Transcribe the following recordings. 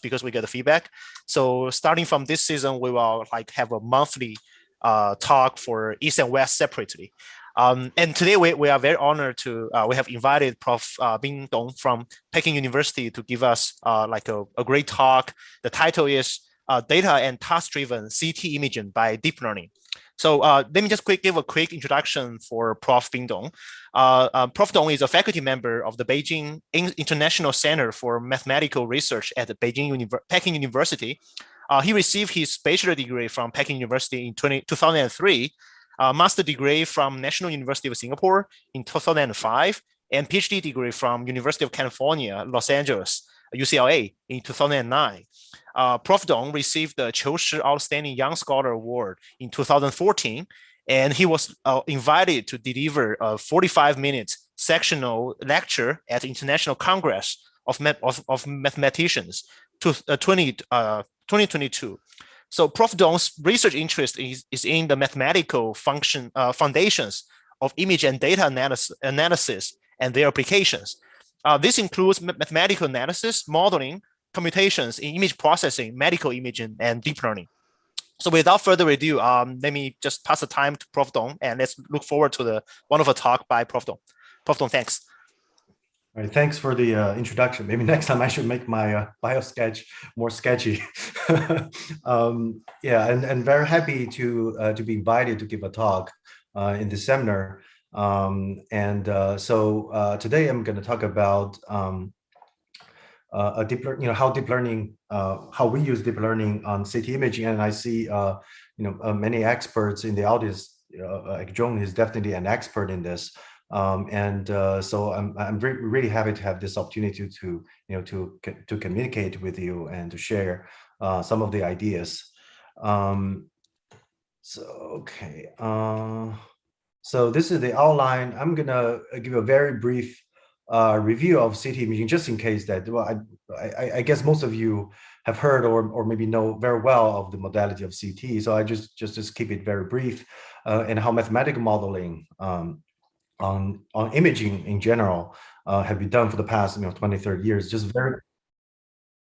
because we get the feedback. So starting from this season, we will have a monthly talk for East and West separately. And today we are very honored to we have invited Prof. Bing Dong from Peking University to give us a great talk. The title is Data and Task-Driven CT Imaging by Deep Learning. So let me just give a quick introduction for Prof. Bing Dong. Prof. Dong is a faculty member of the Beijing International Center for Mathematical Research at the Peking University. He received his bachelor degree from Peking University in 2003, master degree from National University of Singapore in 2005, and PhD degree from University of California, Los Angeles, UCLA in 2009. Prof. Dong received the Qiu Shi Outstanding Young Scholar Award in 2014, and he was invited to deliver a 45-minute sectional lecture at the International Congress of Mathematicians 2022. So Prof. Dong's research interest is in the mathematical foundations of image and data analysis and their applications. This includes mathematical analysis, modeling, computations in image processing, medical imaging, and deep learning. So without further ado, let me just pass the time to Prof. Dong, and let's look forward to the wonderful talk by Prof. Dong. Prof. Dong, thanks. All right, thanks for the introduction. Maybe next time I should make my bio sketch more sketchy. Yeah, and very happy to be invited to give a talk in this seminar. So today I'm going to talk about how deep learning, how we use deep learning on CT imaging, and I see many experts in the audience. Like John is definitely an expert in this. So I'm really happy to have this opportunity to communicate with you and to share some of the ideas. So this is the outline. I'm gonna give a very brief review of CT imaging, just in case that, well, I guess most of you have heard or maybe know very well of the modality of CT. So I just keep it very brief, and how mathematical modeling on imaging in general have been done for the past 20, 30 years.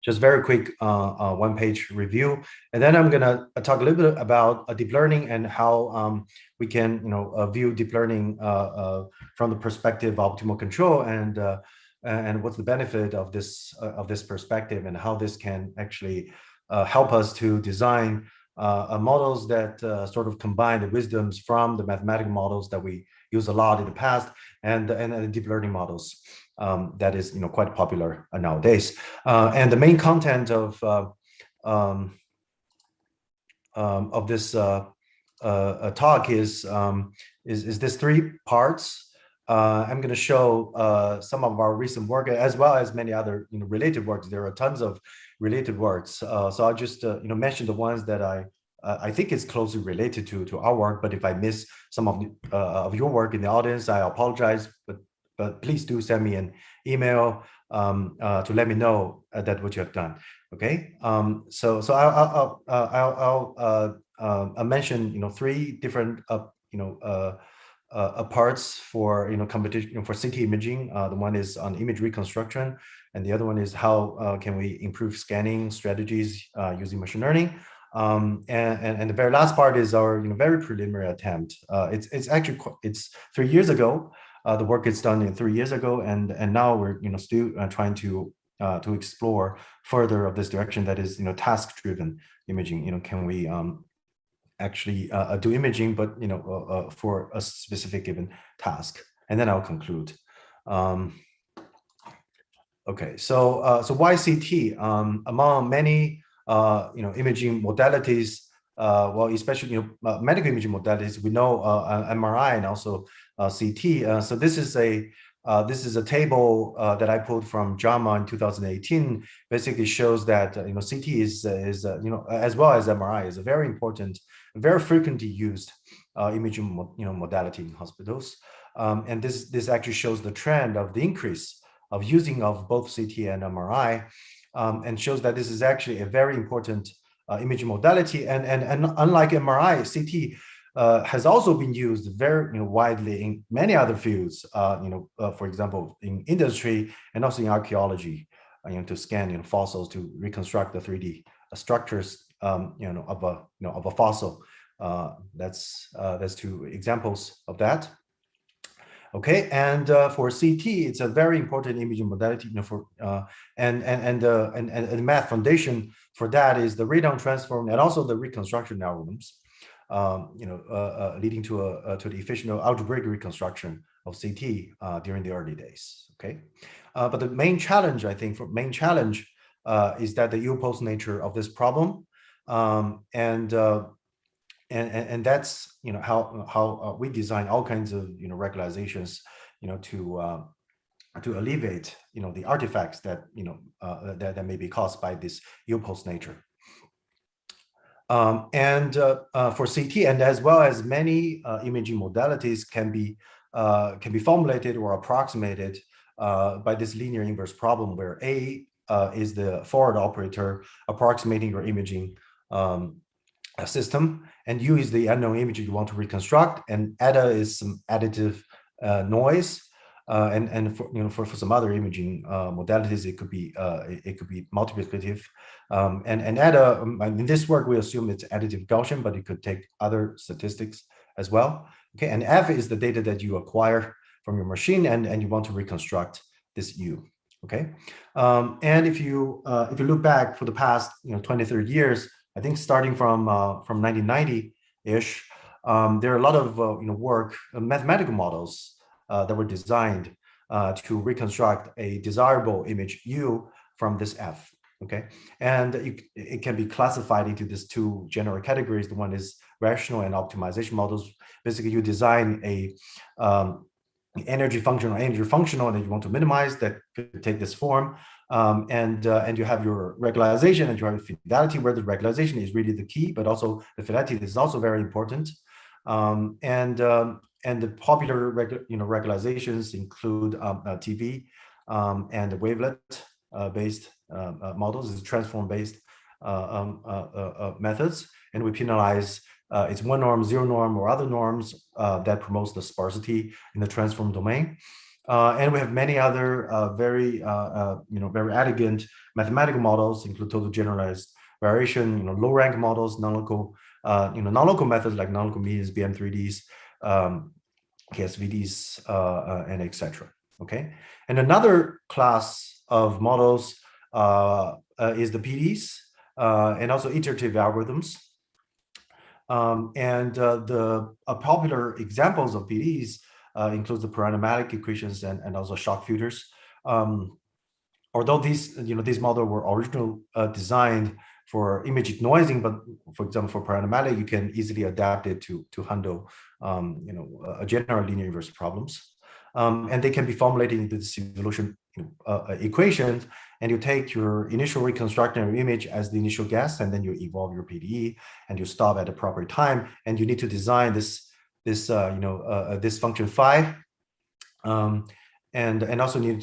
Just very quick one-page review, and then I'm gonna talk a little bit about deep learning and how we can view deep learning from the perspective of optimal control, and what's the benefit of this perspective, and how this can actually help us to design models that sort of combine the wisdoms from the mathematical models that we use a lot in the past, and the deep learning models that is quite popular nowadays. And the main content of this talk is this three parts. I'm going to show some of our recent work, as well as many other related works. There are tons of related works, so I'll just mention the ones that I think is closely related to our work. But if I miss some of your work in the audience, I apologize. But please do send me an email to let me know that what you have done. Okay. So I'll mention three different parts for competition for CT imaging. The one is on image reconstruction, and the other one is how can we improve scanning strategies using machine learning. And the very last part is our very preliminary attempt. It's actually 3 years ago. The work is done in 3 years ago, and now we're still trying to explore further of this direction, that is task-driven imaging. Can we actually do imaging, but for a specific given task? And then I'll conclude. Okay, so why CT? Among many imaging modalities, well, especially medical imaging modalities, we know MRI and also CT. So this is a table that I pulled from JAMA in 2018. Basically shows that CT is as well as MRI is a very important, very frequently used imaging modality in hospitals. And this actually shows the trend of the increase of using of both CT and MRI, and shows that this is actually a very important imaging modality. And unlike MRI, CT has also been used very widely in many other fields, for example, in industry and also in archaeology. to scan fossils to reconstruct the 3D structures of a fossil. That's 2 examples of that. Okay, and for CT, it's a very important imaging modality. And the math foundation for that is the radon transform and also the reconstruction algorithms, leading to the efficient algebraic reconstruction of CT during the early days. Okay, but the main challenge, I think, is that the ill-posed nature of this problem, and that's how we design all kinds of regularizations to alleviate the artifacts that that may be caused by this ill-posed nature. For CT, and as well as many imaging modalities can be formulated or approximated by this linear inverse problem, where A is the forward operator approximating your imaging system, and U is the unknown image you want to reconstruct, and eta is some additive noise, and for some other imaging modalities, it could be multiplicative, and eta, in this work we assume it's additive Gaussian, but it could take other statistics as well. Okay, and F is the data that you acquire from your machine, and you want to reconstruct this U. Okay, and if you look back for the past 20, 30 years, I think starting from 1990-ish, there are a lot of work, mathematical models that were designed to reconstruct a desirable image U from this F. Okay, and it can be classified into these 2 general categories. The one is rational and optimization models. Basically, you design a energy functional that you want to minimize that could take this form. And you have your regularization and you have fidelity, where the regularization is really the key, but also the fidelity is also very important. And the popular regularizations include TV and the wavelet based models, is transform based methods, and we penalize it's 1 norm, 0 norm, or other norms that promotes the sparsity in the transform domain. And we have many other very elegant mathematical models, include total generalized variation, low rank models, non-local methods like non-local medians, BM3Ds, KSVDs, and etc. Okay, and another class of models is the PDs and also iterative algorithms. The popular examples of PDs includes the paradigmatic equations and also shock filters. Although these models were originally designed for image noising, but for example, for paradigmatic, you can easily adapt it to handle a general linear inverse problems. And they can be formulated into this evolution equation, and you take your initial reconstruction of your image as the initial guess, and then you evolve your PDE, and you stop at the proper time, and you need to design this function phi, and also you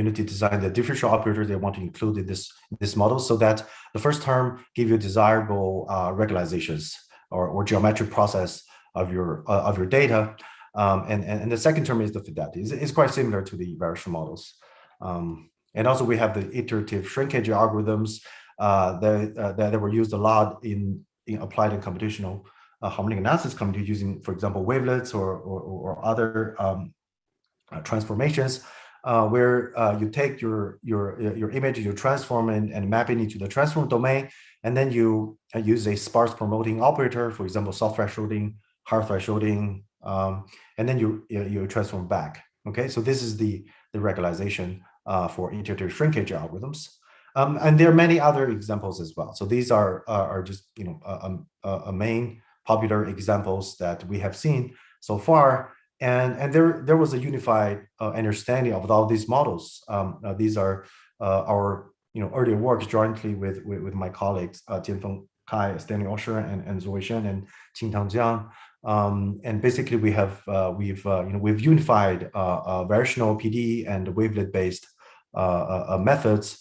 need to design the differential operator they want to include in this model, so that the first term give you desirable regularizations or geometric process of your data. And the second term is the fidelity. It's quite similar to the variational models. And also we have the iterative shrinkage algorithms that were used a lot in applied and computational harmonic analysis community, using, for example, wavelets or other transformations, where you take your image, you transform and map it into the transform domain, and then you use a sparse promoting operator, for example, soft thresholding, hard thresholding, and then you transform back. Okay, so this is the regularization for iterative shrinkage algorithms, and there are many other examples as well. So these are just a main popular examples that we have seen so far, and there was a unified understanding of all these models. These are our earlier works jointly with my colleagues Jianfeng Kai, Stanley Osher, and Zoe Shen and Qingtang Jiang. And basically, we've unified variational PD and wavelet-based methods.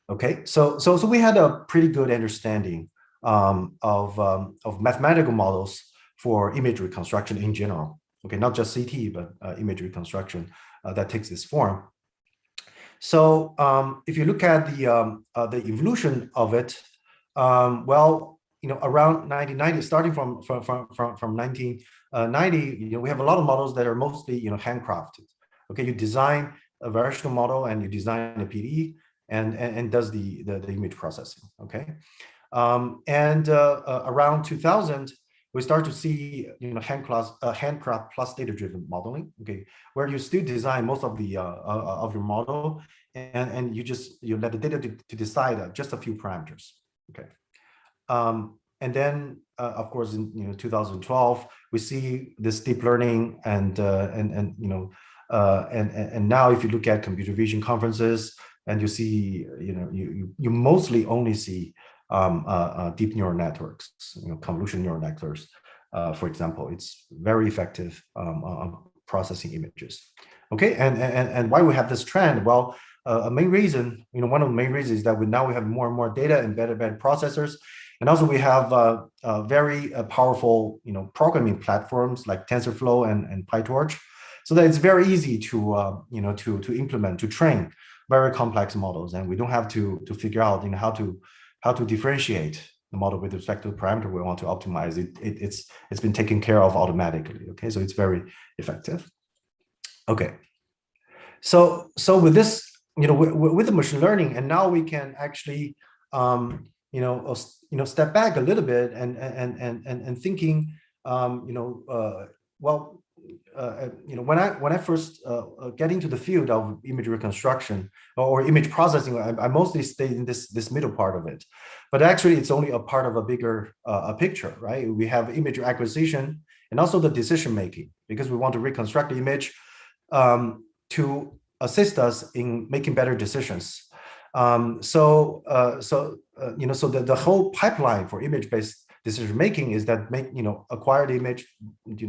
Okay, so we had a pretty good understanding of mathematical models for image reconstruction in general. Okay, not just CT, but image reconstruction that takes this form. So if you look at the evolution of it, well, around 1990, starting from 1990, we have a lot of models that are mostly handcrafted. Okay, you design a variational model and you design a PDE and does the image processing. Okay, around 2000, we start to see handcraft plus data-driven modeling. Okay, where you still design most of the of your model, and you let the data to decide just a few parameters. Okay, and then of course in 2012 we see this deep learning and now if you look at computer vision conferences and you see you mostly only see deep neural networks, convolution neural networks. For example, it's very effective on processing images. Okay, and why we have this trend? Well, a main reason, one of the main reasons is that now we have more and more data and better processors, and also we have very powerful, programming platforms like TensorFlow and PyTorch, so that it's very easy to to implement, to train very complex models, and we don't have to figure out how to differentiate the model with respect to the parameter we want to optimize. It's been taken care of automatically. Okay, so it's very effective. Okay, so with this, with the machine learning, and now we can actually step back a little bit and thinking, when I first get into the field of image reconstruction or image processing, I mostly stayed in this middle part of it, but actually it's only a part of a bigger picture, right? We have image acquisition and also the decision making, because we want to reconstruct the image to assist us in making better decisions. So the whole pipeline for image-based decision making is that acquire the image,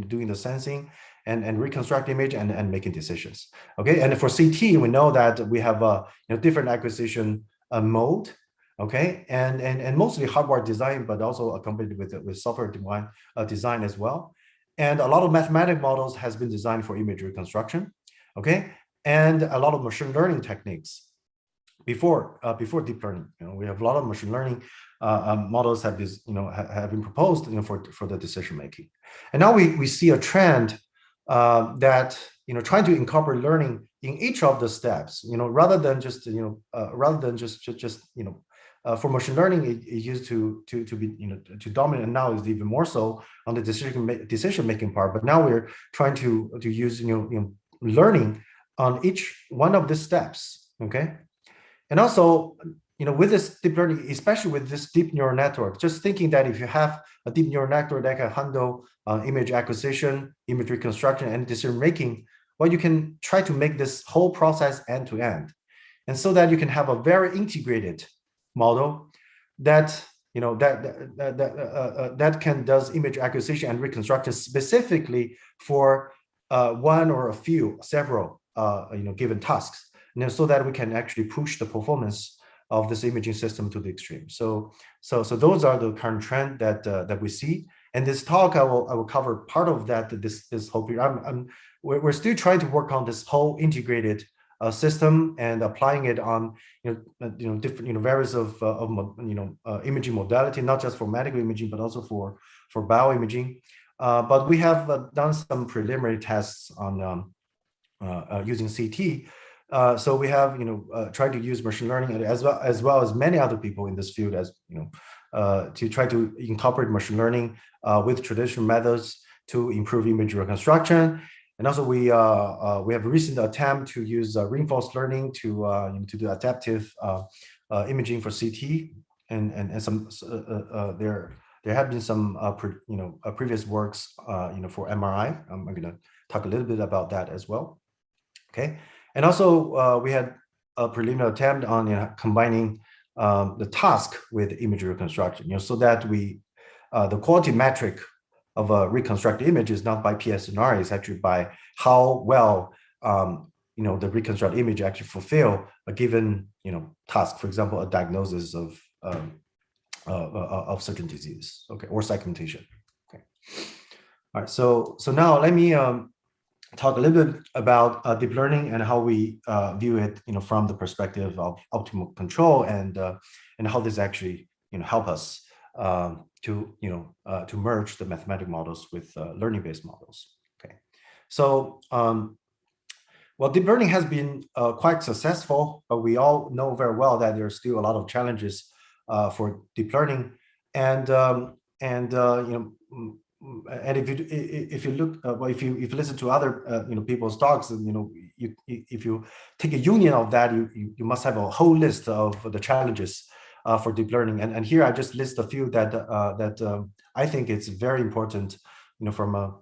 doing the sensing and reconstruct the image and making decisions. Okay, and for CT, we know that we have a different acquisition mode. Okay, and mostly hardware design, but also accompanied with software design as well. And a lot of mathematical models has been designed for image reconstruction. Okay, and a lot of machine learning techniques before deep learning. We have a lot of machine learning models have been proposed for the decision making. And now we see a trend that trying to incorporate learning in each of the steps, rather than just for machine learning, it used to be to dominate, and now is even more so on the decision making part. But now we're trying to use learning on each one of the steps. Okay, and also with this deep learning, especially with this deep neural network, just thinking that if you have a deep neural network that can handle image acquisition, image reconstruction, and decision making, well, you can try to make this whole process end to end, and so that you can have a very integrated model that that can does image acquisition and reconstruction specifically for one or a few several given tasks, so that we can actually push the performance of this imaging system to the extreme. So those are the current trend that we see. And this talk, I will cover part of that. This whole period. We're still trying to work on this whole integrated system and applying it on different various of imaging modality, not just for medical imaging but also for bioimaging. But we have done some preliminary tests on using CT. So we have tried to use machine learning as well as many other people in this field to try to incorporate machine learning with traditional methods to improve image reconstruction. And also we have a recent attempt to use reinforced learning to do adaptive imaging for CT, and some there have been some previous works for MRI. I'm going to talk a little bit about that as well. Okay, and also we had a preliminary attempt on combining the task with image reconstruction, so that the quality metric of a reconstructed image is not by PSNR, it's actually by how well the reconstructed image actually fulfill a given task. For example, a diagnosis of certain disease, okay, or segmentation. Okay, all right. So now let me talk a little bit about deep learning and how we view it, from the perspective of optimal control, and how this actually, help us to merge the mathematical models with learning-based models. Okay, so well, deep learning has been quite successful, but we all know very well that there's still a lot of challenges for deep learning, and and if you look, well, if you listen to other people's talks, and if you take a union of that, you must have a whole list of the challenges for deep learning, and here I just list a few that I think it's very important, from a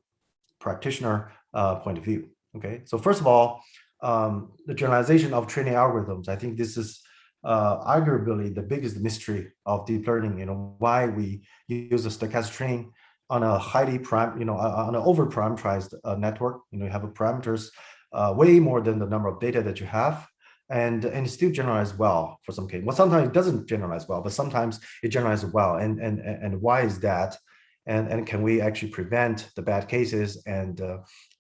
practitioner point of view. Okay, so first of all, the generalization of training algorithms. I think this is arguably the biggest mystery of deep learning. Why we use a stochastic training on a highly on an over parameterized network. You have parameters way more than the number of data that you have, and it still generalize well for some cases. Well, sometimes it doesn't generalize well, but sometimes it generalizes well. And why is that? And can we actually prevent the bad cases and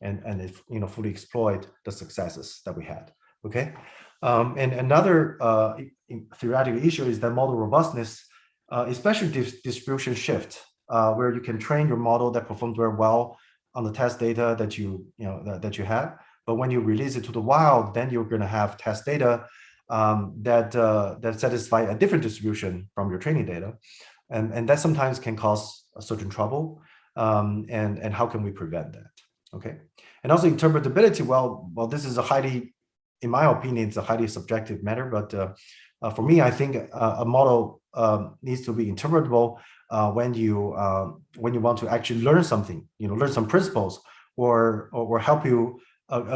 if, fully exploit the successes that we had? Okay, and another theoretical issue is that model robustness, especially distribution shift, where you can train your model that performs very well on the test data that that you have, but when you release it to the wild, then you're going to have test data that satisfy a different distribution from your training data, and that sometimes can cause a certain trouble, and how can we prevent that? Okay, and also interpretability. Well, this is a highly, in my opinion, it's a highly subjective matter, but for me, I think a model needs to be interpretable when you want to actually learn something, learn some principles, or help you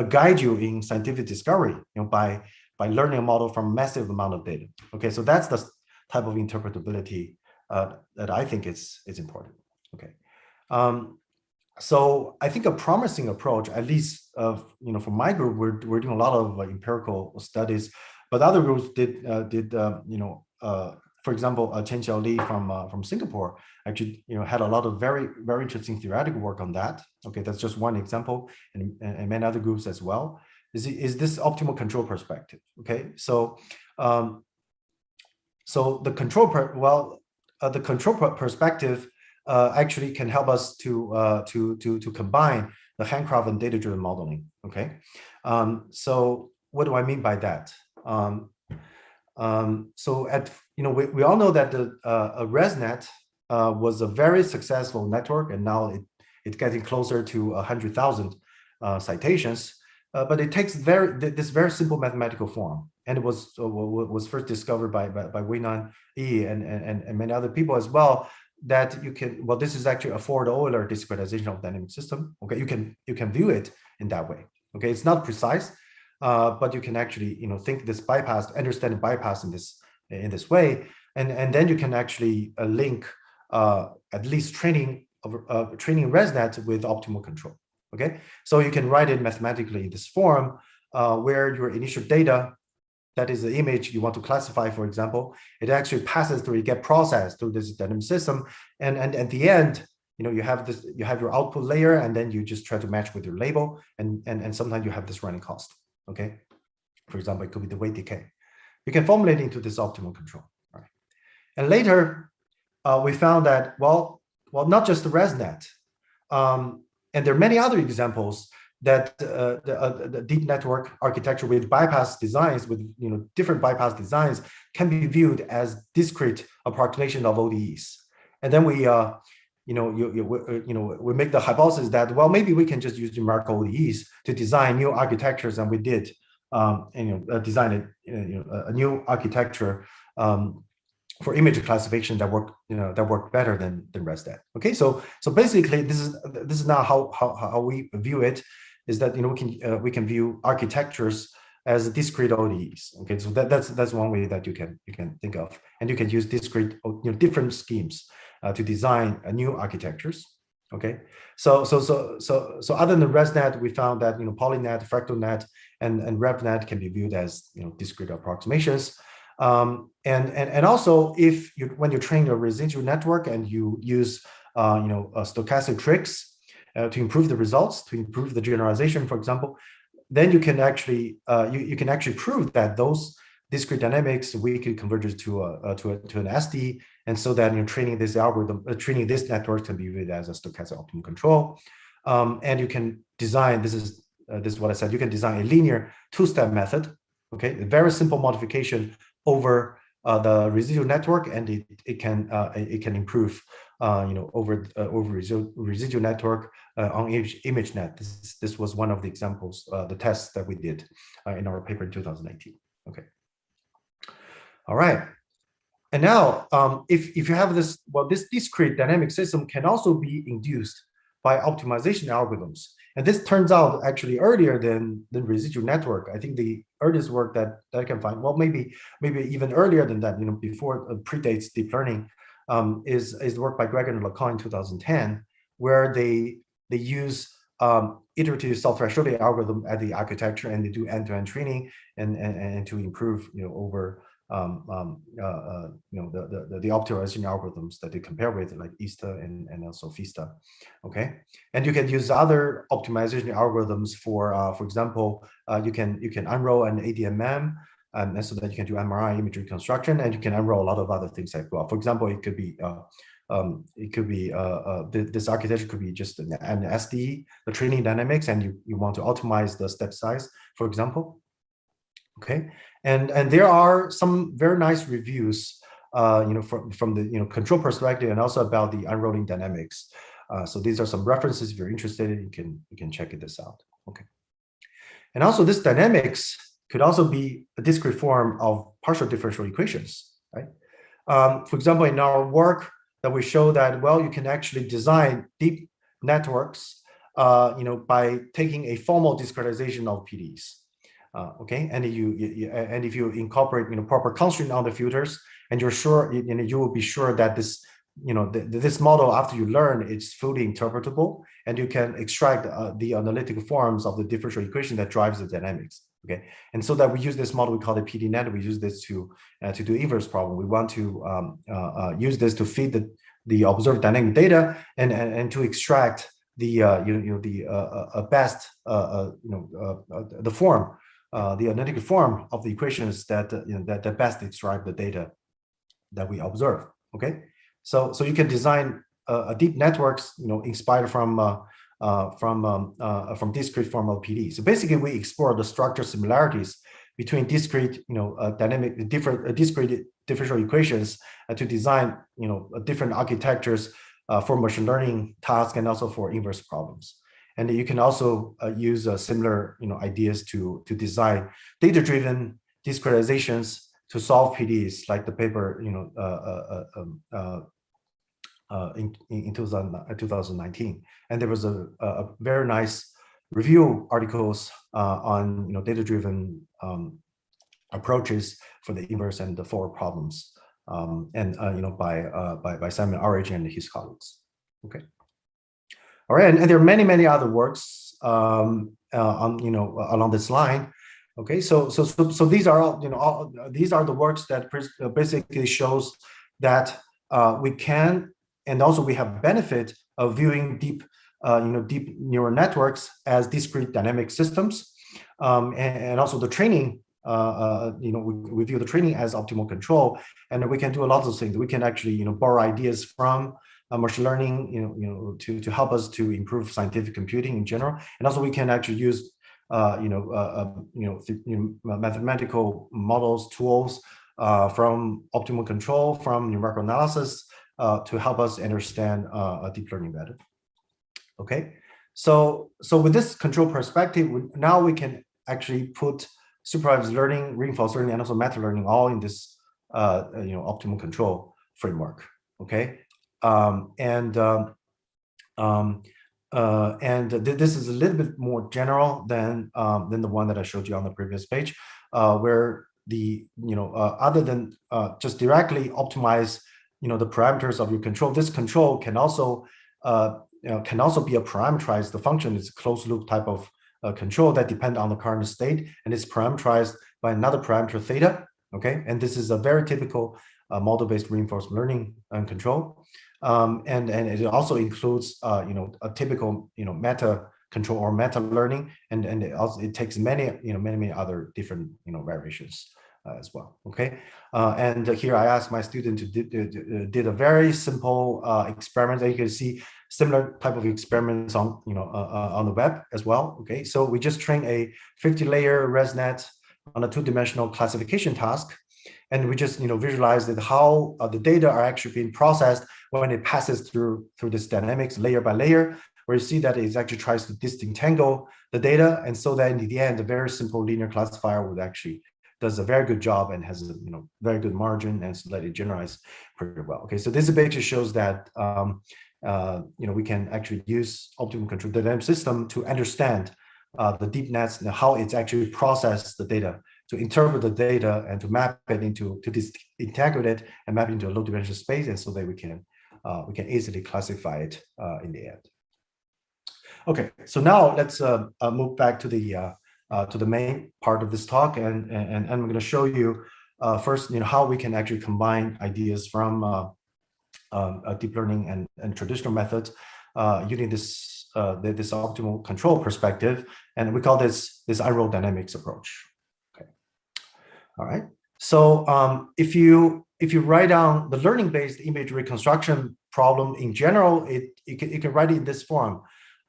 guide you in scientific discovery, by learning a model from a massive amount of data. Okay, so that's the type of interpretability that I think is important. Okay, so I think a promising approach, at least for my group, we're doing a lot of empirical studies, but other groups did for example, Chen Xiao Li from Singapore actually had a lot of very interesting theoretical work on that. Okay, that's just one example, and many other groups as well. Is this optimal control perspective? Okay, so so the control perspective actually can help us to combine the handcraft and data-driven modeling. Okay, so what do I mean by that? So we all know that the Resnet was a very successful network, and now it's getting closer to 100,000 citations. But it takes this very simple mathematical form, and it was first discovered by Weinan Yi and many other people as well. That you can, well, this is actually a Ford-Euler discretization of dynamic system. Okay, you can view it in that way. Okay, it's not precise, but you can actually think this bypass, understand bypass in this way, and then you can actually link at least training Resnet with optimal control. Okay, so you can write it mathematically in this form, where your initial data, that is the image you want to classify, for example, it actually passes through, it gets processed through this dynamic system, and at the end, you have your output layer, and then you just try to match with your label, and sometimes you have this running cost. Okay, for example, it could be the weight decay. You can formulate into this optimal control. All right, and later we found that well, not just the Resnet, and there are many other examples that the deep network architecture with bypass designs, with different bypass designs, can be viewed as discrete approximation of ODEs. And then we we make the hypothesis that, well, maybe we can just use numerical ODEs to design new architectures, and we did design a new architecture for image classification that worked better than Resnet. Okay, so basically this is now how we view it, is that we can view architectures as discrete ODEs. Okay, so that's one way that you can think of, and you can use discrete different schemes to design new architectures. Okay, so other than Resnet, we found that PolyNet, FractalNet, and RepNet can be viewed as discrete approximations. And also, when you train your residual network and you use stochastic tricks, to improve the results, to improve the generalization, for example, then you can actually you can actually prove that those discrete dynamics weakly converges to an SD, and so that training this algorithm, training this network can be viewed as a stochastic optimal control. And you can design, this is what I said, you can design a linear two-step method, okay, a very simple modification over the residual network, and it can improve over residual network on Imagenet. This was one of the examples, the tests that we did in our paper in 2018. Okay. All right. And now, if you have this, well, this discrete dynamic system can also be induced by optimization algorithms. And this turns out actually earlier than the residual network. I think the earliest work that I can find, well, maybe even earlier than that, before predates deep learning, is the work by Gregor and Lacan in 2010, where they use iterative self-thresholding algorithm at the architecture, and they do end-to-end training and to improve over the optimization algorithms that they compare with, like ISTA and also FISTA. Okay, and you can use other optimization algorithms for example, you can unroll an ADMM, and so that you can do MRI image reconstruction, and you can unroll a lot of other things as well. For example, it could be this architecture could be just an SDE, the training dynamics, and you want to optimize the step size, for example. Okay, and there are some very nice reviews, from the control perspective, and also about the unrolling dynamics. So these are some references. If you're interested, you can check this out. Okay, and also this dynamics could also be a discrete form of partial differential equations, right? For example, in our work that we show that, well, you can actually design deep networks, by taking a formal discretization of PDEs. Okay, and if you incorporate proper constraint on the filters, and you're sure, you will be sure that this this model, after you learn, it's fully interpretable, and you can extract the analytical forms of the differential equation that drives the dynamics. Okay, and so that we use this model, we call it PDNet. We use this to do inverse problem. We want to use this to feed the observed dynamic data and to extract the best the form. The analytical form of the equations that that best describe the data that we observe. Okay, so you can design a deep networks, inspired from discrete form of PD. So basically, we explore the structural similarities between discrete, discrete differential equations to design, different architectures for machine learning tasks and also for inverse problems. And you can also use similar, ideas to design data-driven discretizations to solve PDs, like the paper, in 2019. And there was a very nice review articles on data-driven approaches for the inverse and the forward problems, by Simon Arich and his colleagues. Okay. All right, and there are many other works on along this line. Okay, so these are all these are the works that basically shows that we can, and also we have benefit of viewing deep deep neural networks as discrete dynamic systems, and also the training. We view the training as optimal control, and we can do a lot of things. We can actually borrow ideas from machine learning, to help us to improve scientific computing in general, and also we can actually use mathematical models, tools from optimal control, from numerical analysis to help us understand deep learning better. Okay, so with this control perspective, now we can actually put supervised learning, reinforced learning, and also meta learning all in this optimal control framework. Okay. This is a little bit more general than the one that I showed you on the previous page, where the other than just directly optimize the parameters of your control, this control can also be a parameterized. The function is a closed loop type of control that depend on the current state, and it's parameterized by another parameter theta. Okay, and this is a very typical model-based reinforcement learning and control. And it also includes, a typical, meta control or meta learning, and it takes many other different, variations as well. Okay, and here I asked my student to did a very simple experiment that you can see similar type of experiments on on the web as well. Okay, so we just trained a 50-layer Resnet on a 2-dimensional classification task. And we just visualize that how the data are actually being processed when it passes through this dynamics layer by layer, where you see that it actually tries to disentangle the data, and so that in the end, a very simple linear classifier would actually does a very good job and has a very good margin, and so that it generalizes pretty well. Okay, so this basically shows that we can actually use optimal control dynamic system to understand the deep nets and how it's actually processed the data, to interpret the data and to map it into, to disentangle it and map into a low dimensional space, and so that we can easily classify it in the end. Okay, so now let's move back to the main part of this talk, and I'm going to show you first, how we can actually combine ideas from deep learning and traditional methods using this this optimal control perspective, and we call this aerodynamics approach. Okay, all right. So if you write down the learning-based image reconstruction problem in general, you can write it in this form,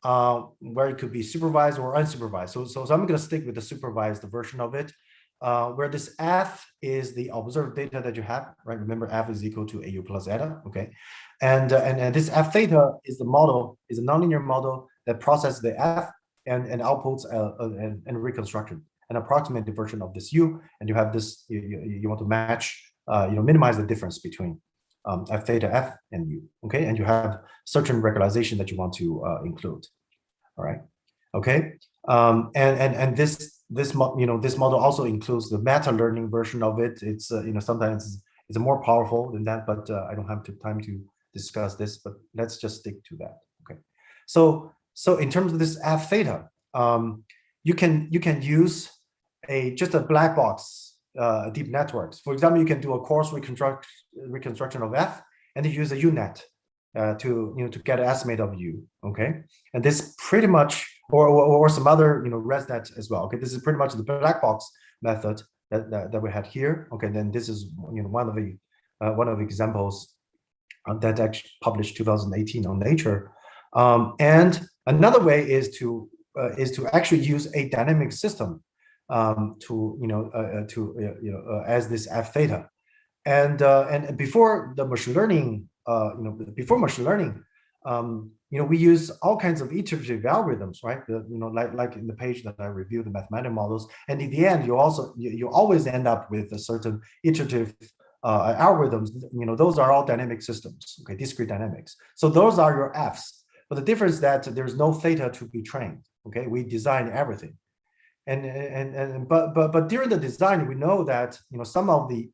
where it could be supervised or unsupervised. So I'm going to stick with the supervised version of it, where this F is the observed data that you have, right? Remember, F is equal to AU plus eta, okay? And this F theta is the model, is a nonlinear model that processes the F and outputs and reconstruction, an approximate version of this U, and you have this, you want to match, minimize the difference between F theta F and U, okay? And you have certain regularization that you want to include, all right? Okay, and this model also includes the meta learning version of it. It's sometimes it's more powerful than that, but I don't have time to discuss this. But let's just stick to that. Okay, so in terms of this F theta, you can use just a black box deep networks. For example, you can do a coarse reconstruction of F, and you use a UNet to get an estimate of U. Okay, and this pretty much, or some other Resnet as well. Okay, this is pretty much the black box method that we had here. Okay, then this is one of the examples that actually published 2018 on Nature. And another way is to actually use a dynamic system as this F theta. And before the machine learning, we use all kinds of iterative algorithms, right? Like in the page that I reviewed, the mathematical models. And in the end, you always end up with a certain iterative algorithms. Those are all dynamic systems, okay, discrete dynamics. So those are your Fs. But the difference is that there's no theta to be trained. Okay, we design everything, but during the design, we know that some of the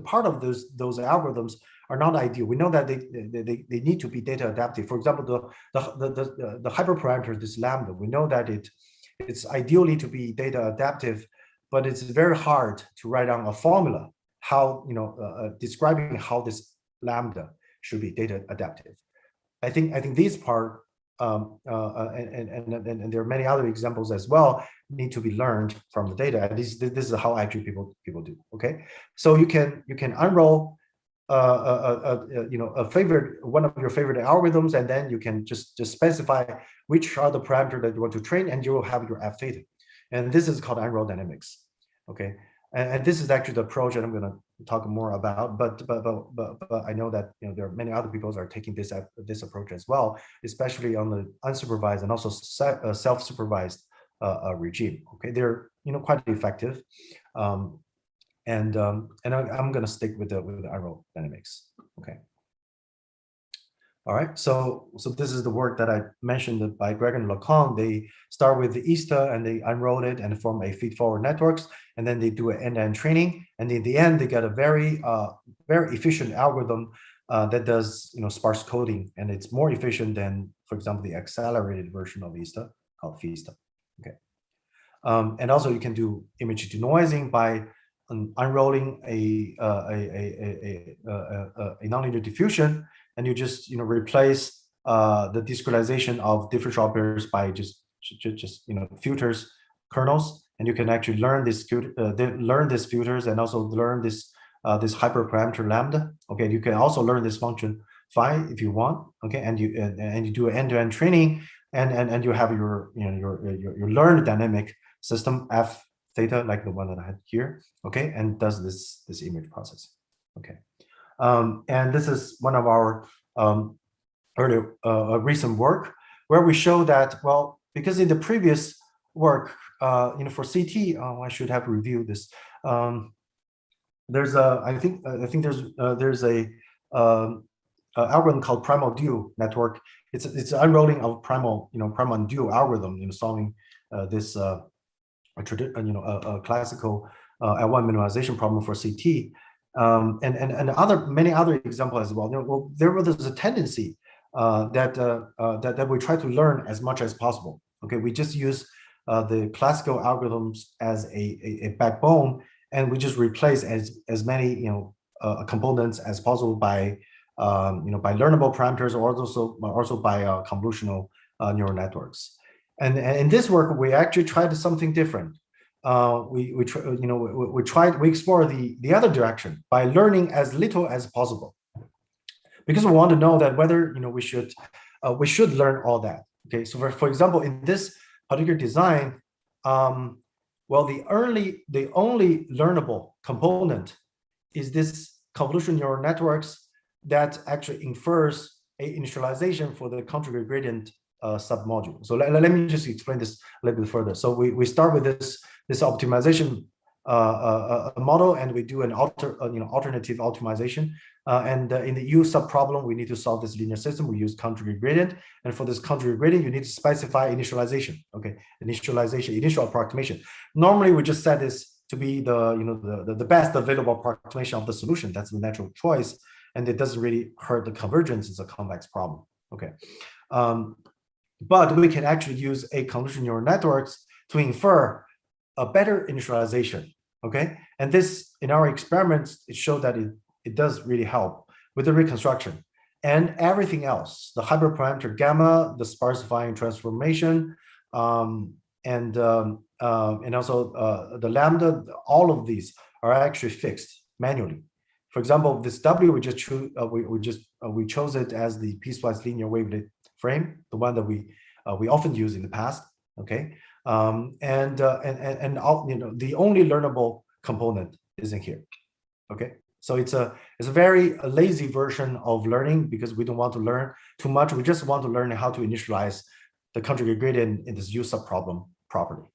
part of those algorithms are not ideal. We know that they need to be data adaptive. For example, the hyperparameter, this lambda, we know that it's ideally to be data adaptive, but it's very hard to write down a formula how describing how this lambda should be data adaptive. I think these part and there are many other examples as well need to be learned from the data. And this is how actually people do. Okay, so you can unroll one of your favorite algorithms, and then you can just specify which are the parameters that you want to train, and you will have your F theta. And this is called aerodynamics. Okay, and this is actually the approach that I'm going to talk more about. But I know that there are many other people that are taking this approach as well, especially on the unsupervised and also self-supervised regime. Okay, they're quite effective. And I'm going to stick with the aerodynamics. Okay. All right. So this is the work that I mentioned by Greg and Lacan. They start with the ISTA and they unroll it and form a feed-forward networks, and then they do an end-to-end training, and in the end they get a very efficient algorithm that does sparse coding, and it's more efficient than, for example, the accelerated version of ISTA called FISTA. Okay. And also you can do image denoising by unrolling a nonlinear diffusion, and you just replace the discretization of differential operators by just filters kernels, and you can actually learn these filters and also learn this hyperparameter lambda. Okay, you can also learn this function phi if you want. Okay, and you do end-to-end training, and you have your your learned dynamic system f theta, like the one that I had here. Okay, and does this image processing. Okay, and this is one of our earlier recent work where we show that, well, because in the previous work, for CT, I should have reviewed this. There's a, I think there's a algorithm called PreModule network. It's an unrolling of primal and dual algorithm, solving this a classical L1 minimization problem for CT, and many other examples as well. There was a tendency that we try to learn as much as possible. Okay, we just use the classical algorithms as a backbone, and we just replace as many components as possible by by learnable parameters, or also by convolutional neural networks. And in this work, we actually tried something different. We explore the other direction by learning as little as possible, because we want to know that whether we should learn all that. Okay, so for example, in this particular design, well, the only learnable component is this convolutional neural networks that actually infers a initialization for the conjugate gradient submodule. So let me just explain this a little bit further. So we start with this optimization model, and we do an alternative optimization. And in the U subproblem, we need to solve this linear system. We use conjugate gradient, and for this conjugate gradient, you need to specify initialization. Okay, initial approximation. Normally, we just set this to be the best available approximation of the solution. That's the natural choice, and it doesn't really hurt the convergence. It's a convex problem. Okay, but we can actually use a convolutional neural networks to infer a better initialization. Okay, and this, in our experiments, it showed that it does really help with the reconstruction and everything else, the hyperparameter gamma, the sparsifying transformation, and also the lambda. All of these are actually fixed manually. For example, this W, we just we chose it as the piecewise linear wavelet frame, the one that we often use in the past. Okay, and all, the only learnable component is in here. Okay, so it's a very lazy version of learning, because we don't want to learn too much. We just want to learn how to initialize the conjugate gradient in this U subproblem properly.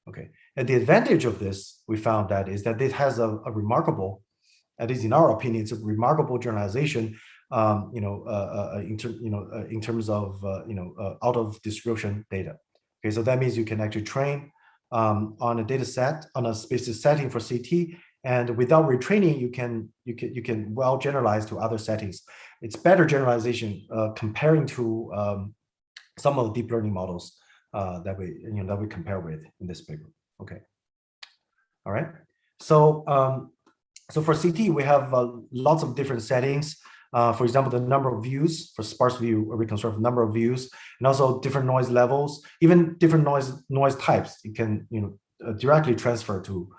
Okay, and the advantage of this, we found that, is that it has a remarkable, at least in our opinion, it's a remarkable generalization. In terms of out of distribution data. Okay, so that means you can actually train on a data set, on a specific setting for CT, and without retraining, you can well generalize to other settings. It's better generalization comparing to some of the deep learning models that we compare with in this paper. Okay, all right. So so for CT, we have lots of different settings. For example, the number of views for sparse view reconstruct, number of views, and also different noise levels, even different noise types. You can directly transfer to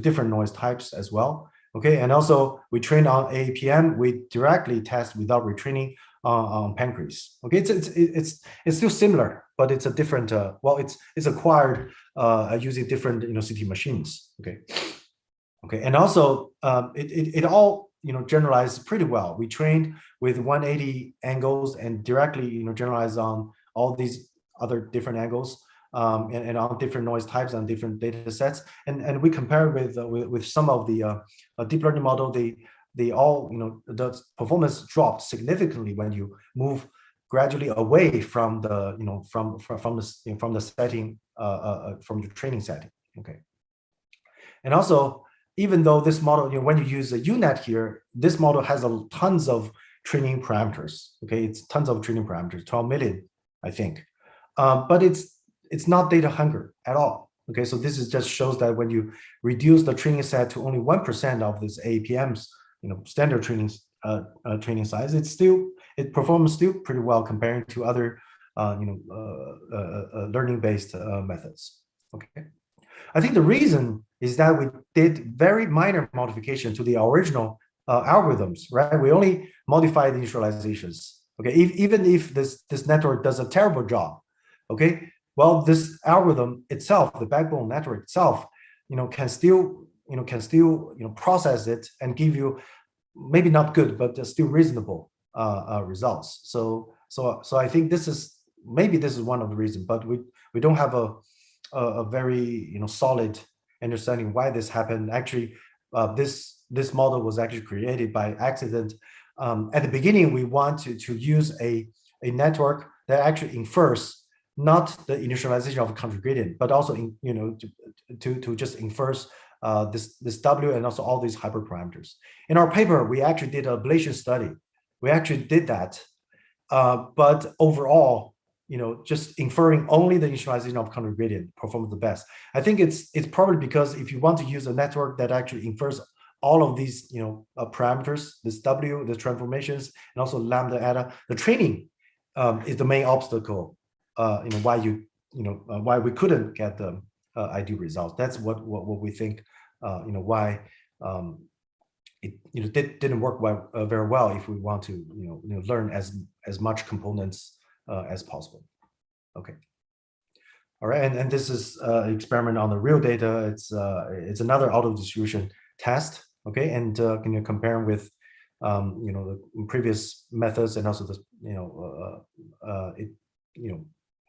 different noise types as well. Okay, and also we train on AAPM. We directly test without retraining on pancreas. Okay, it's still similar, but it's a different. Well, it's acquired using different CT machines. Okay, and also it all generalized pretty well. We trained with 180 angles and directly generalized on all these other different angles and on different noise types and different data sets. And we compare with some of the deep learning model. They all the performance dropped significantly when you move gradually away from the from the setting from your training setting. Okay, and also, even though this model, when you use a UNet here, this model has tons of training parameters. Okay, it's tons of training parameters, 12 million, I think. But it's not data hungry at all. Okay, so this is just shows that when you reduce the training set to only 1% of this APM's standard training size, it performs still pretty well comparing to other learning-based methods. Okay, I think the reason is that we did very minor modification to the original algorithms, right? We only modified the initializations. Okay, even if this network does a terrible job, okay, well, this algorithm itself, the backbone network itself, can still process it and give you maybe not good, but still reasonable results. So I think this is one of the reasons, but we don't have a very solid understanding why this happened. Actually, this model was actually created by accident. At the beginning, we want to use a network that actually infers not the initialization of a country gradient, but also to just infers this W and also all these hyperparameters. In our paper, we actually did an ablation study. We actually did that, but overall, just inferring only the initialization of country gradient performs the best. I think it's probably because if you want to use a network that actually infers all of these parameters, this W, the transformations, and also lambda, eta, the training is the main obstacle. Why why we couldn't get the ideal results. That's what we think. Why it didn't work very well if we want to learn as much components as possible. Okay. All right, and this is an experiment on the real data. It's another auto distribution test. Okay, and compare with the previous methods, and also the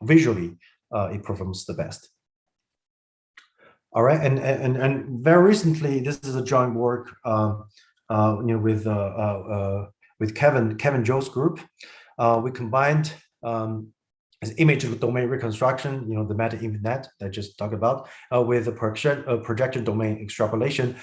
visually it performs the best. All right, and very recently, this is a joint work with Kevin Joe's group. We combined image domain reconstruction, the meta-ImageNet that I just talked about, with a projection domain extrapolation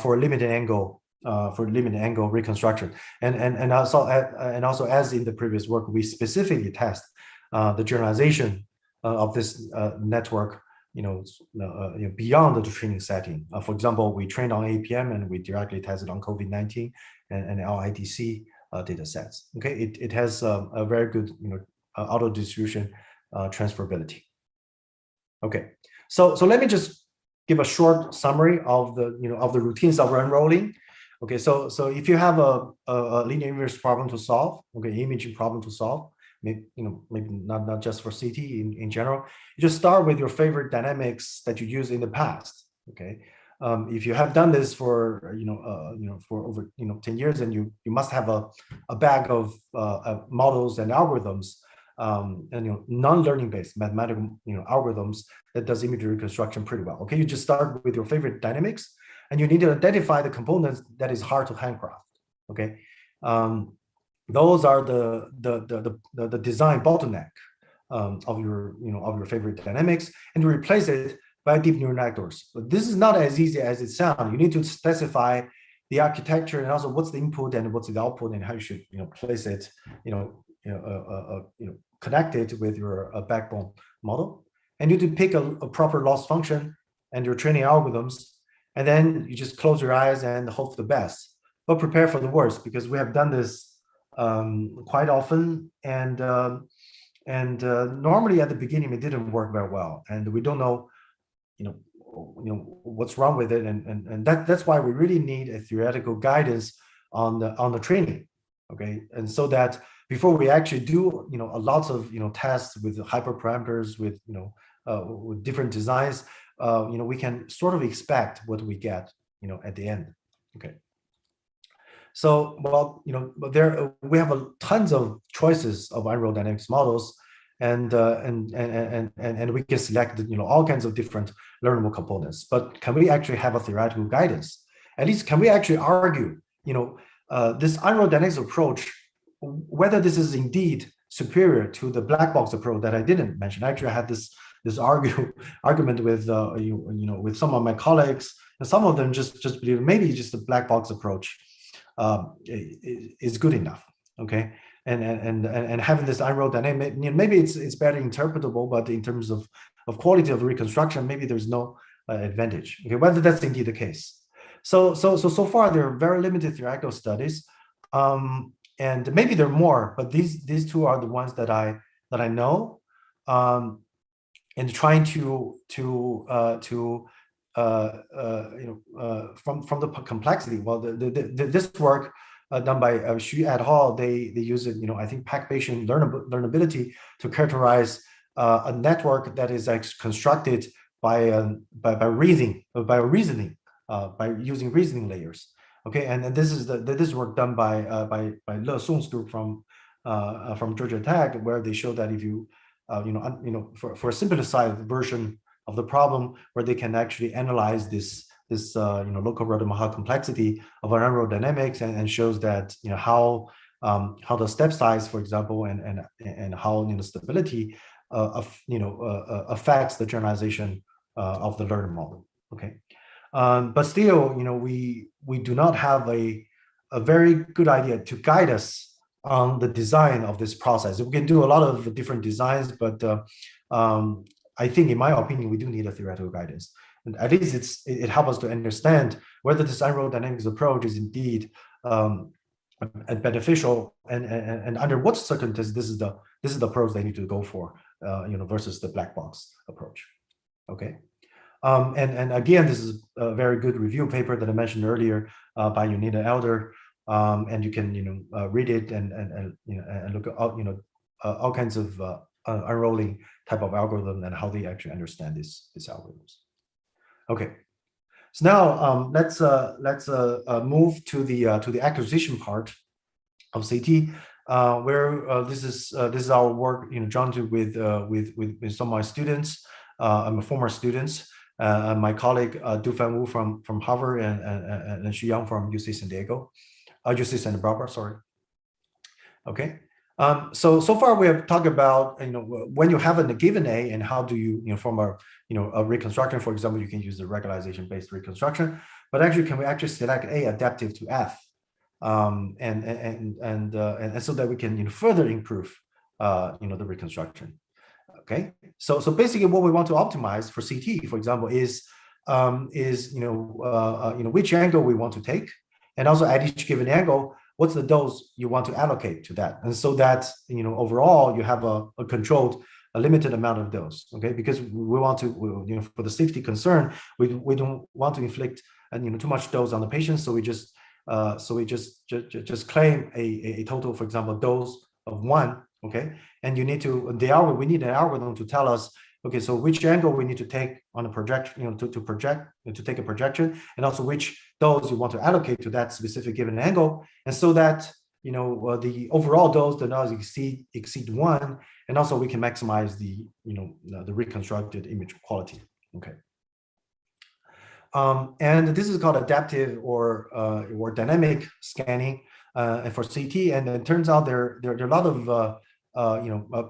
for limited angle reconstruction, and also as in the previous work, we specifically test the generalization of this network, beyond the training setting. For example, we trained on APM and we directly tested on COVID-19 and LIDC data sets. Okay, it has a very good auto distribution transferability. Okay, so let me just give a short summary of the routines that we're enrolling. Okay, so if you have a linear inverse problem to solve, okay, imaging problem to solve, maybe not just for CT in general, you just start with your favorite dynamics that you used in the past. Okay, if you have done this for for over 10 years, and you must have a bag of models and algorithms, and non-learning based mathematical algorithms that does image reconstruction pretty well. Okay, you just start with your favorite dynamics, and you need to identify the components that is hard to handcraft. Okay, those are the design bottleneck of your favorite dynamics, and to replace it by deep neural networks. But this is not as easy as it sounds. You need to specify the architecture and also what's the input and what's the output and how you should place it, connect it with your backbone model. And you need to pick a proper loss function and your training algorithms, and then you just close your eyes and hope for the best, but prepare for the worst, because we have done this quite often, and normally at the beginning it didn't work very well, and we don't know what's wrong with it, and that's why we really need a theoretical guidance on the training. Okay, and so that before we actually do a lots of tests with hyperparameters, with with different designs, we can sort of expect what we get at the end. Okay, so we have tons of choices of aerodynamics models, and we can select all kinds of different learnable components. But can we actually have a theoretical guidance? At least can we actually argue this aerodynamics approach, whether this is indeed superior to the black box approach that I didn't mention? Actually, I had this argument with with some of my colleagues, and some of them just believe maybe just the black box approach is good enough. Okay, and having this unrolled dynamic, maybe it's better interpretable, but in terms of quality of reconstruction, maybe there's no advantage. Okay, whether that's indeed the case. So far there are very limited theoretical studies, and maybe there are more, but these two are the ones that I know, and trying to from the complexity. Well, this work done by Xu et al. They use it, I think pack Bayesian learnability to characterize a network that is constructed by reasoning by using reasoning layers. Okay, and this is this work done by Le Song's group from Georgia Tech, where they show that if you for a simplified version of the problem, where they can actually analyze this local Rademacher complexity of an aerodynamics, and shows that how the step size, for example, and how stability affects the generalization of the learner model. Okay, but still, we do not have a very good idea to guide us on the design of this process. We can do a lot of different designs, but I think, in my opinion, we do need a theoretical guidance. And at least it helps us to understand whether this aerodynamics approach is indeed beneficial, and under what circumstances this is the approach they need to go for, versus the black box approach. Okay. And again, this is a very good review paper that I mentioned earlier by Unita Elder, and you can read it and look at all kinds of unrolling type of algorithm and how they actually understand these algorithms. Okay, so now let's move to the acquisition part of CT, where this is our work joined with some of my students, former students. My colleague Dufan Wu from Harvard and Xu Yang from UC Santa Barbara, sorry. Okay, so far we have talked about when you have a given A, and how do you form a reconstruction. For example, you can use the regularization based reconstruction, but actually, can we actually select A adaptive to F, and so that we can further improve the reconstruction. Okay, so basically what we want to optimize for CT, for example, is which angle we want to take, and also at each given angle, what's the dose you want to allocate to that, and so that overall you have a controlled, a limited amount of dose. Okay, because we want to for the safety concern, we don't want to inflict too much dose on the patient, so we just claim a total, for example, dose of 1. Okay, and we need an algorithm to tell us, okay, so which angle we need to take on a projection, to take a projection, and also which dose you want to allocate to that specific given angle, and so that the overall dose does not exceed 1, and also we can maximize the the reconstructed image quality. Okay. And this is called adaptive or dynamic scanning for CT, and it turns out there are a lot of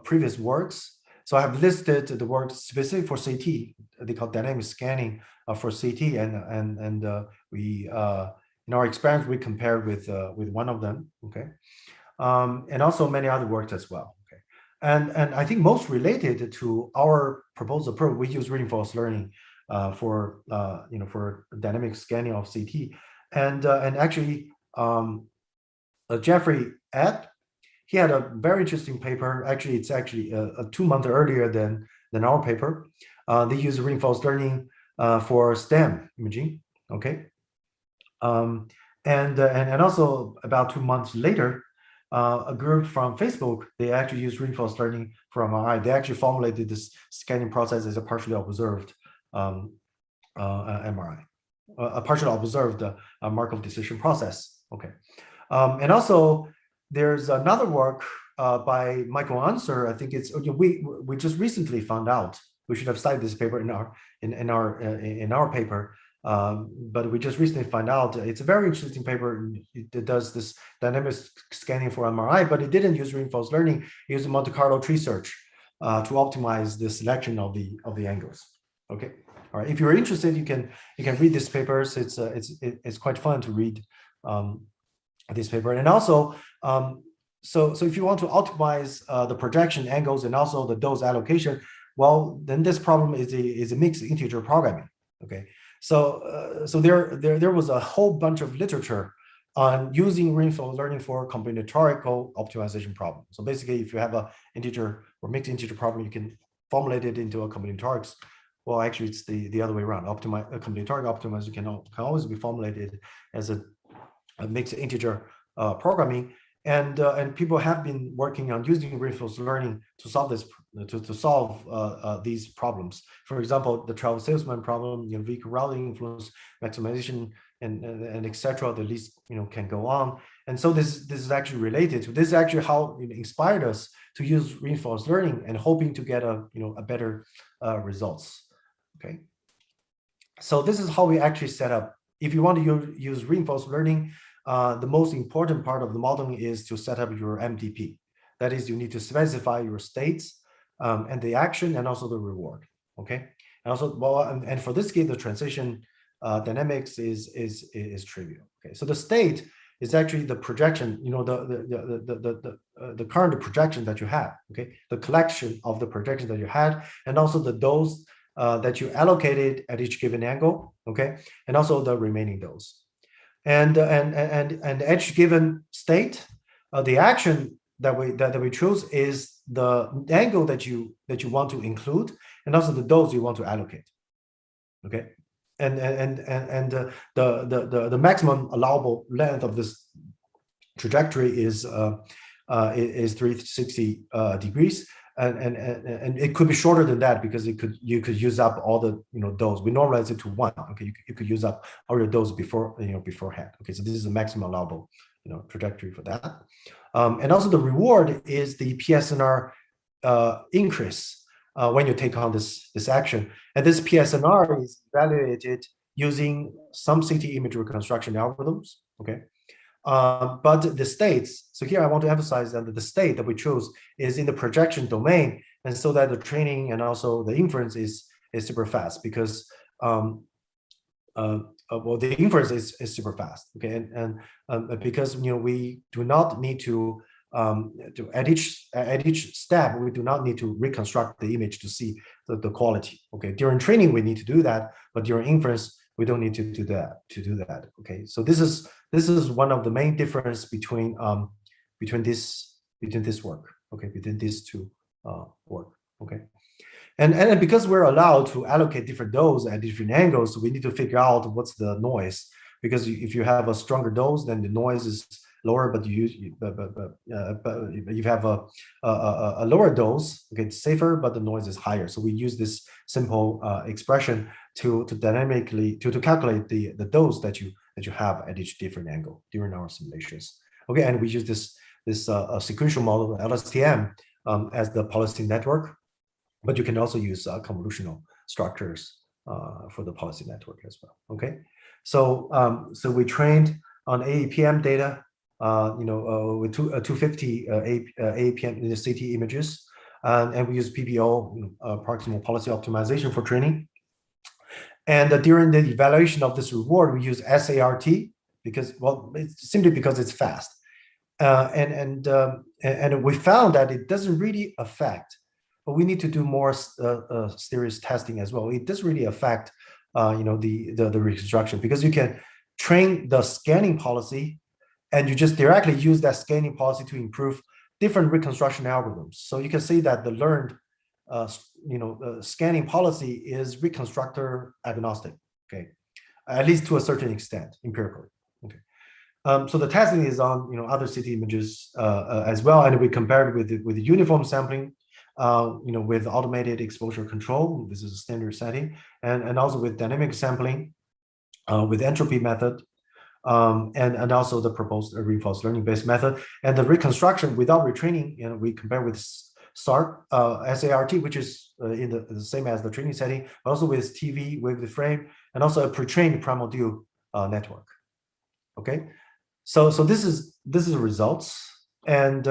previous works. So I have listed the work specific for CT. They call dynamic scanning for CT, and we in our experience we compared with one of them. Okay, and also many other works as well. Okay, and I think most related to our proposed approach, we use reinforced learning for dynamic scanning of CT, and actually Jeffrey Ed, he had a very interesting paper. Actually, it's actually 2 months earlier than our paper. They use reinforced learning for STEM imaging. Okay, and also about 2 months later, a group from Facebook, they actually use reinforced learning for MRI. They actually formulated this scanning process as a partially observed MRI, a partially observed Markov decision process. Okay, and also there's another work by Michael Unser. I think it's we just recently found out. We should have cited this paper in our paper, but we just recently found out it's a very interesting paper. It does this dynamic scanning for MRI, but it didn't use reinforced learning. It used Monte Carlo tree search to optimize the selection of the angles. Okay, all right. If you're interested, you can read these papers. It's quite fun to read this paper, and also so if you want to optimize the projection angles and also the dose allocation, well, then this problem is a mixed integer programming. Okay, so there was a whole bunch of literature on using reinforcement learning for combinatorial optimization problem. So basically, if you have a integer or mixed integer problem, you can formulate it into a combinatorics. Well, actually, it's the other way around. Combinatorial optimization can always be formulated as a mixed integer programming. And people have been working on using reinforcement learning to solve this to solve these problems. For example, the travel salesman problem, vehicle routing influence maximization, and etc. The list can go on. And so this is actually related to this. Is actually how it inspired us to use reinforcement learning and hoping to get a better results. Okay. So this is how we actually set up. If you want to use reinforcement learning, the most important part of the modeling is to set up your MDP. That is, you need to specify your states and the action and also the reward. Okay, and also and for this case, the transition dynamics is trivial. Okay, so the state is actually the projection, the current projection that you have. Okay, the collection of the projection that you had, and also the dose that you allocated at each given angle. Okay, and also the remaining dose. And each given state, the action that we choose is the angle that you want to include, and also the dose you want to allocate. Okay, and the maximum allowable length of this trajectory is 360 degrees. And it could be shorter than that because you could use up all the dose. We normalize it to 1. Okay, you could use up all your dose beforehand. Okay, so this is the maximum allowable trajectory for that. And also the reward is the PSNR increase when you take on this action. And this PSNR is evaluated using some CT image reconstruction algorithms. Okay. But the states, so here I want to emphasize that the state that we choose is in the projection domain, and so that the training and also the inference is super fast because the inference is super fast. Okay, and because we do not need to at each step we do not need to reconstruct the image to see the quality. Okay, during training we need to do that, but during inference we don't need to do that. Okay, so this is one of the main difference between this work. Okay, between these two work. Okay, and because we're allowed to allocate different dose at different angles, we need to figure out what's the noise. Because if you have a stronger dose, then the noise is lower, but you have a lower dose, okay, it's safer, but the noise is higher. So we use this simple expression to dynamically to calculate the dose that you have at each different angle during our simulations. Okay, and we use this sequential model LSTM as the policy network, but you can also use convolutional structures for the policy network as well. Okay, so so we trained on AEPM data, with 250 AEPM in the CT images, and we use PPO, proximal policy optimization for training. And during the evaluation of this reward, we use SART because, well, it's simply because it's fast. And we found that it doesn't really affect, but we need to do more serious testing as well. It doesn't really affect, the reconstruction, because you can train the scanning policy and you just directly use that scanning policy to improve different reconstruction algorithms. So you can see that the learned scanning policy is reconstructor agnostic, okay, at least to a certain extent empirically. Okay, so the testing is on other CT images as well, and we compared with the uniform sampling, with automated exposure control. This is a standard setting, and also with dynamic sampling, with entropy method, and also the proposed reinforced learning based method, and the reconstruction without retraining. We compare with SART, which is in the same as the training setting, but also with TV, with the frame, and also a pre-trained PreModule network. Okay, so this is the results, and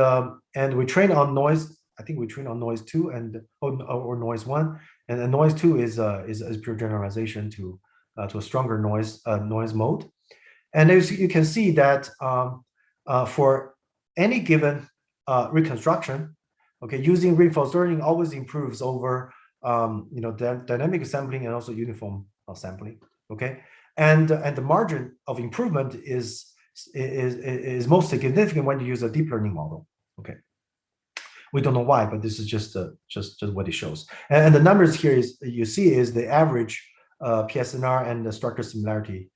we train on noise. I think we train on noise 2 or noise 1, and noise 2 is pure generalization to a stronger noise mode. And as you can see that for any given reconstruction. Okay, using reinforced learning always improves over dynamic sampling and also uniform sampling. Okay, and the margin of improvement is most significant when you use a deep learning model. Okay, we don't know why, but this is just what it shows. And the numbers here is you see is the average PSNR and the structure similarity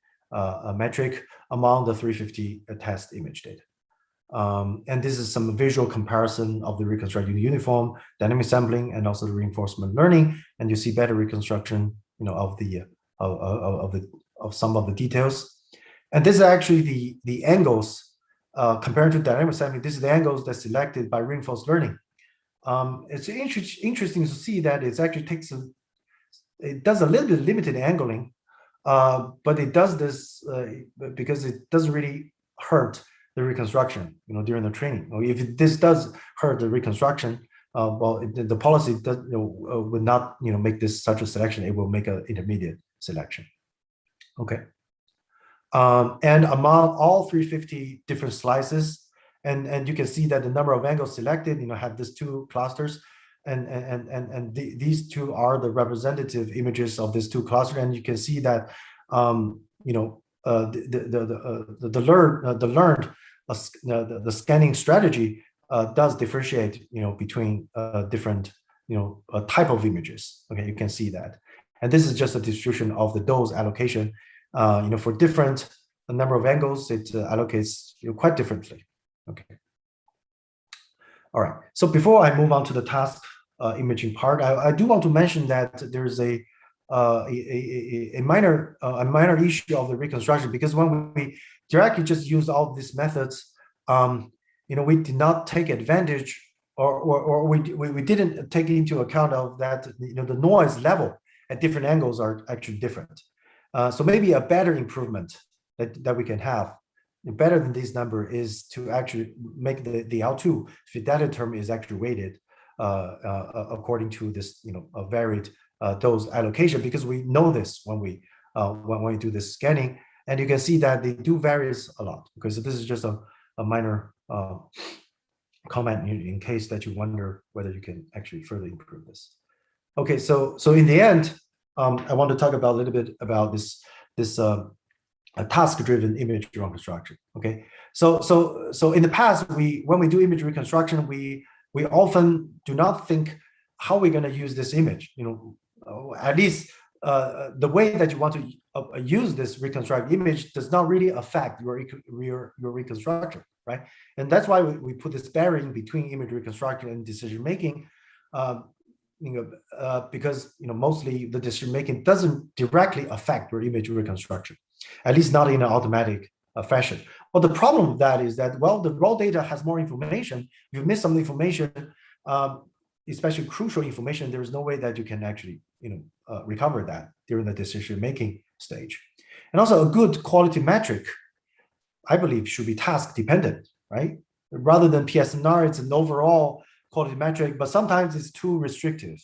metric among the 350 test image data. And this is some visual comparison of the reconstructed uniform, dynamic sampling, and also the reinforcement learning. And you see better reconstruction, of some of the details. And this is actually the angles compared to dynamic sampling. This is the angles that's selected by reinforced learning. It's interesting to see that it actually it does a little bit limited angling, but it does this because it doesn't really hurt the reconstruction, during the training. If this does hurt the reconstruction, the policy does, would not, make this such a selection. It will make an intermediate selection. Okay. And among all 350 different slices, and you can see that the number of angles selected, have these two clusters, and these two are the representative images of these two clusters, and you can see that the scanning strategy does differentiate, between different, type of images. Okay, you can see that, and this is just a distribution of the dose allocation. For different number of angles, it allocates quite differently. Okay. All right. So before I move on to the task imaging part, I do want to mention that there's a minor issue of the reconstruction, because when we directly just use all these methods, we did not take advantage, or we didn't take into account of that the noise level at different angles are actually different. So maybe a better improvement that we can have, better than this number, is to actually make the L2 fidelity term is actually weighted according to this a varied dose allocation, because we know this when we do this scanning, and you can see that they do varies a lot. Okay, so this is just a minor comment in case that you wonder whether you can actually further improve this. Okay, so in the end, I want to talk about a little bit about this task-driven image reconstruction. Okay, so in the past, when we do image reconstruction, we often do not think how we're going to use this image. At least the way that you want to use this reconstructed image does not really affect your reconstruction, right? And that's why we put this barrier in between image reconstruction and decision making. Because mostly the decision making doesn't directly affect your image reconstruction, at least not in an automatic fashion. Well, the problem with that is that, well, the raw data has more information. If you miss some information, especially crucial information, there is no way that you can actually recover that during the decision making stage. And also, a good quality metric, I believe, should be task dependent, right? Rather than PSNR, it's an overall quality metric, but sometimes it's too restrictive,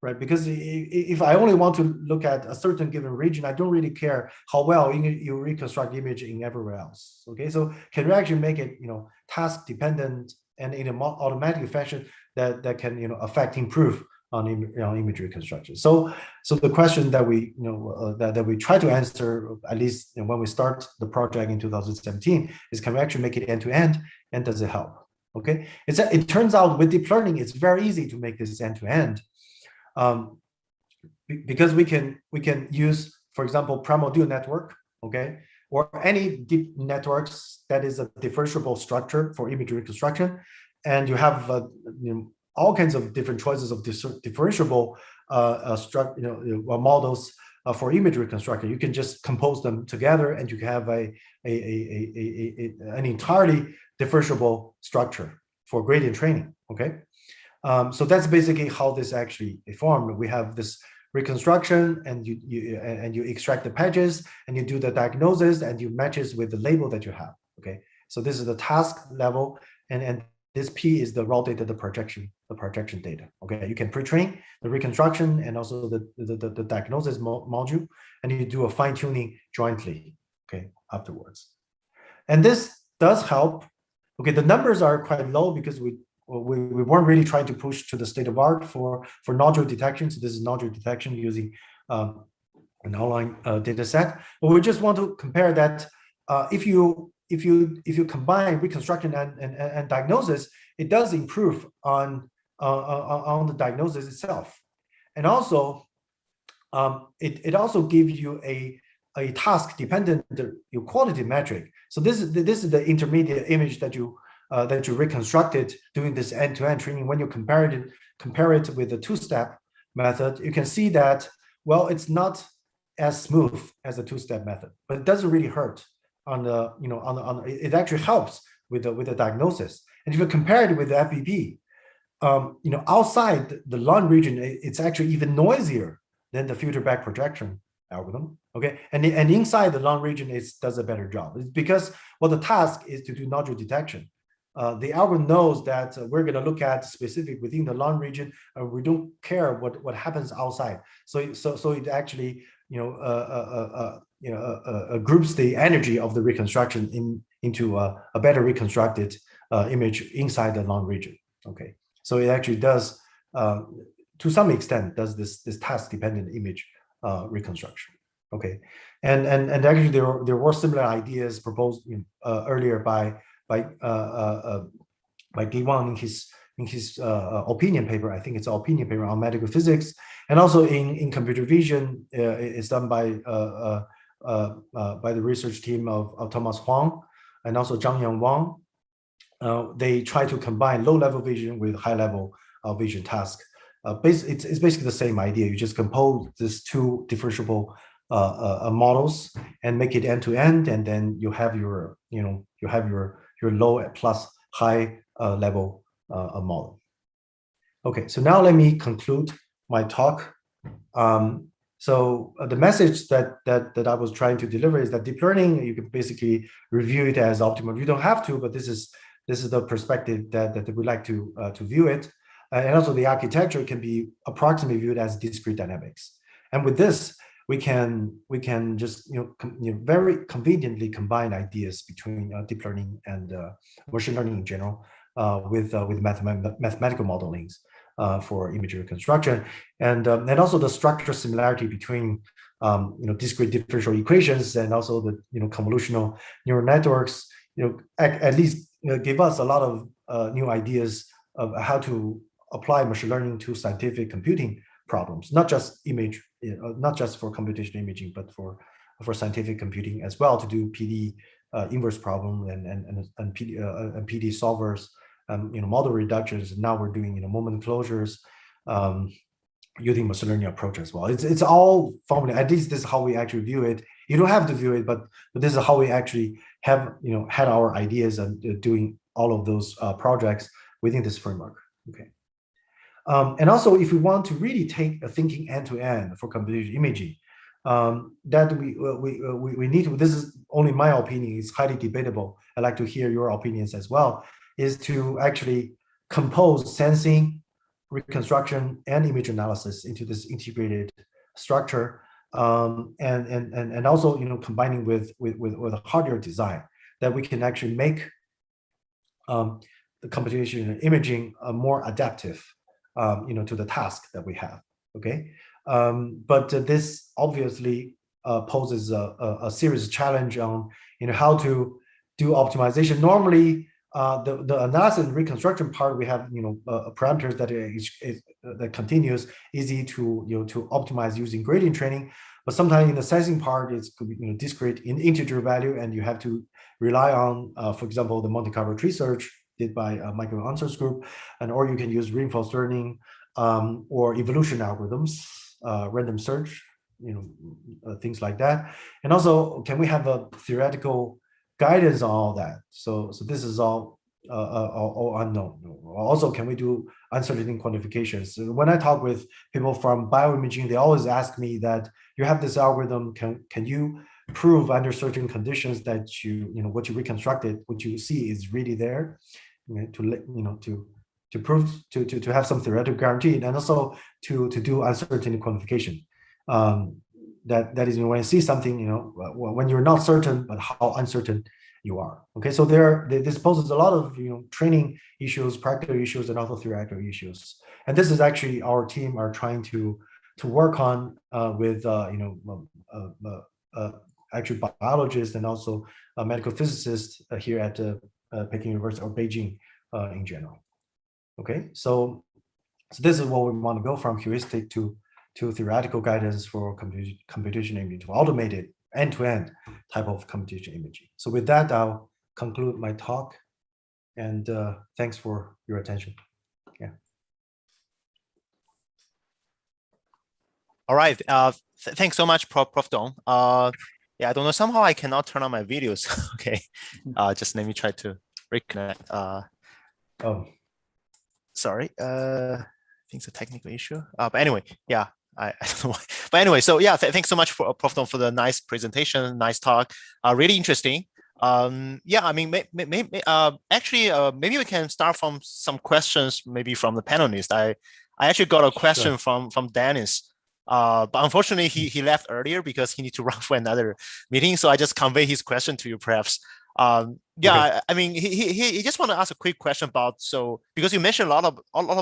right? Because if I only want to look at a certain given region, I don't really care how well you reconstruct the image in everywhere else. Okay, so can you actually make it task dependent and in an automatic fashion that can affect, improve on image reconstruction? So the question that we that we try to answer, at least when we start the project in 2017, is, can we actually make it end to end, and does it help? Okay, it turns out with deep learning, it's very easy to make this end to end, because we can use, for example, PreModule network, okay, or any deep networks that is a differentiable structure for image reconstruction, and you have all kinds of different choices of differentiable models for image reconstruction. You can just compose them together, and you can have an entirely differentiable structure for gradient training. Okay, so that's basically how this actually formed. We have this reconstruction, and you extract the patches, and you do the diagnosis, and you matches with the label that you have. Okay, so this is the task level, and this P is the raw data, the projection data. Okay, you can pre-train the reconstruction and also the diagnosis module, and you do a fine-tuning jointly. Okay, afterwards, and this does help Okay, the numbers are quite low because we weren't really trying to push to the state of art for nodule detection. So this is nodule detection using an online data set. But we just want to compare that if you combine reconstruction and diagnosis, it does improve on the diagnosis itself, and also it also gives you a task dependent your quality metric. So this is the intermediate image that you reconstructed doing this end-to-end training. When you compare it with the two-step method, you can see that, well, it's not as smooth as the two-step method, but it doesn't really hurt on the, it actually helps with the diagnosis. And if you compare it with the FBB, outside the lung region, it's actually even noisier than the filter back projection algorithm. Okay, and inside the lung region, it does a better job. It's because, well, the task is to do nodule detection. The algorithm knows that we're going to look at specific within the lung region, and we don't care what happens outside. So it actually groups the energy of the reconstruction into a better reconstructed image inside the lung region. Okay, so it actually does to some extent does this task dependent image reconstruction. Okay, and actually there were similar ideas proposed earlier by Gi Wang in his opinion paper. I think it's an opinion paper on medical physics, and also in computer vision, it's done by the research team of Thomas Huang and also Zhang Wang. They try to combine low-level vision with high-level vision task. It's basically the same idea. You just compose these two differentiable models and make it end-to-end, and then you have your low plus high level model. Okay, so now let me conclude my talk. So the message that I was trying to deliver is that deep learning, you can basically review it as optimal. You don't have to, but this is the perspective that we like to view it. And also the architecture can be approximately viewed as discrete dynamics. And with this, we can just very conveniently combine ideas between deep learning and machine learning in general with mathematical modelings for image reconstruction, and also the structural similarity between discrete differential equations and also the convolutional neural networks. At least give us a lot of new ideas of how to apply machine learning to scientific computing problems, not just not just for computational imaging, but for scientific computing as well, to do PD inverse problem and PD solvers, model reductions. Now we're doing moment closures using machine learning approach as well. It's all formula. At least this is how we actually view it. You don't have to view it, but this is how we actually have had our ideas and doing all of those projects within this framework. Okay. And also, if we want to really take a thinking end-to-end for computational imaging, that we need to, this is only my opinion, it's highly debatable, I'd like to hear your opinions as well, is to actually compose sensing, reconstruction, and image analysis into this integrated structure, and also combining with a hardware design that we can actually make the computational imaging more adaptive to the task that we have. Okay, but this obviously poses a serious challenge on how to do optimization. Normally, the analysis and reconstruction part, we have parameters that continues, easy to to optimize using gradient training. But sometimes in the sensing part, it's discrete in integer value, and you have to rely on, for example, the Monte Carlo tree search did by Michael Answer's group, or you can use reinforced learning or evolution algorithms, random search, things like that. And also, can we have a theoretical guidance on all that? So this is all unknown. Also, can we do uncertainty quantifications? When I talk with people from bioimaging, they always ask me that you have this algorithm, can you prove under certain conditions that what you reconstructed, what you see is really there, to prove to have some theoretical guarantee, and also to do uncertainty quantification. That is when you see something, when you're not certain, but how uncertain you are. Okay, so this poses a lot of training issues, practical issues, and also theoretical issues. And this is actually our team are trying to work on with actually biologists and also medical physicists here at Peking University or Beijing in general. Okay, so this is what we want to go from heuristic to theoretical guidance for computation imaging, to automated end-to-end type of computation imaging. So with that, I'll conclude my talk, and thanks for your attention. Yeah. All right. Thanks so much, Prof. Dong. Yeah, I don't know. Somehow I cannot turn on my videos. Okay. Just let me try to reconnect. Oh. Sorry. I think it's a technical issue. But anyway, yeah. I don't know why. But anyway, so yeah, thanks so much for Prof. Dong for the nice presentation, nice talk. Really interesting. Yeah, I mean, actually, maybe we can start from some questions, maybe from the panelists. I actually got a question from Dennis. But unfortunately, he left earlier because he needs to run for another meeting. So I just convey his question to you, perhaps. Yeah, okay. I mean, he just want to ask a quick question about, so because you mentioned a lot of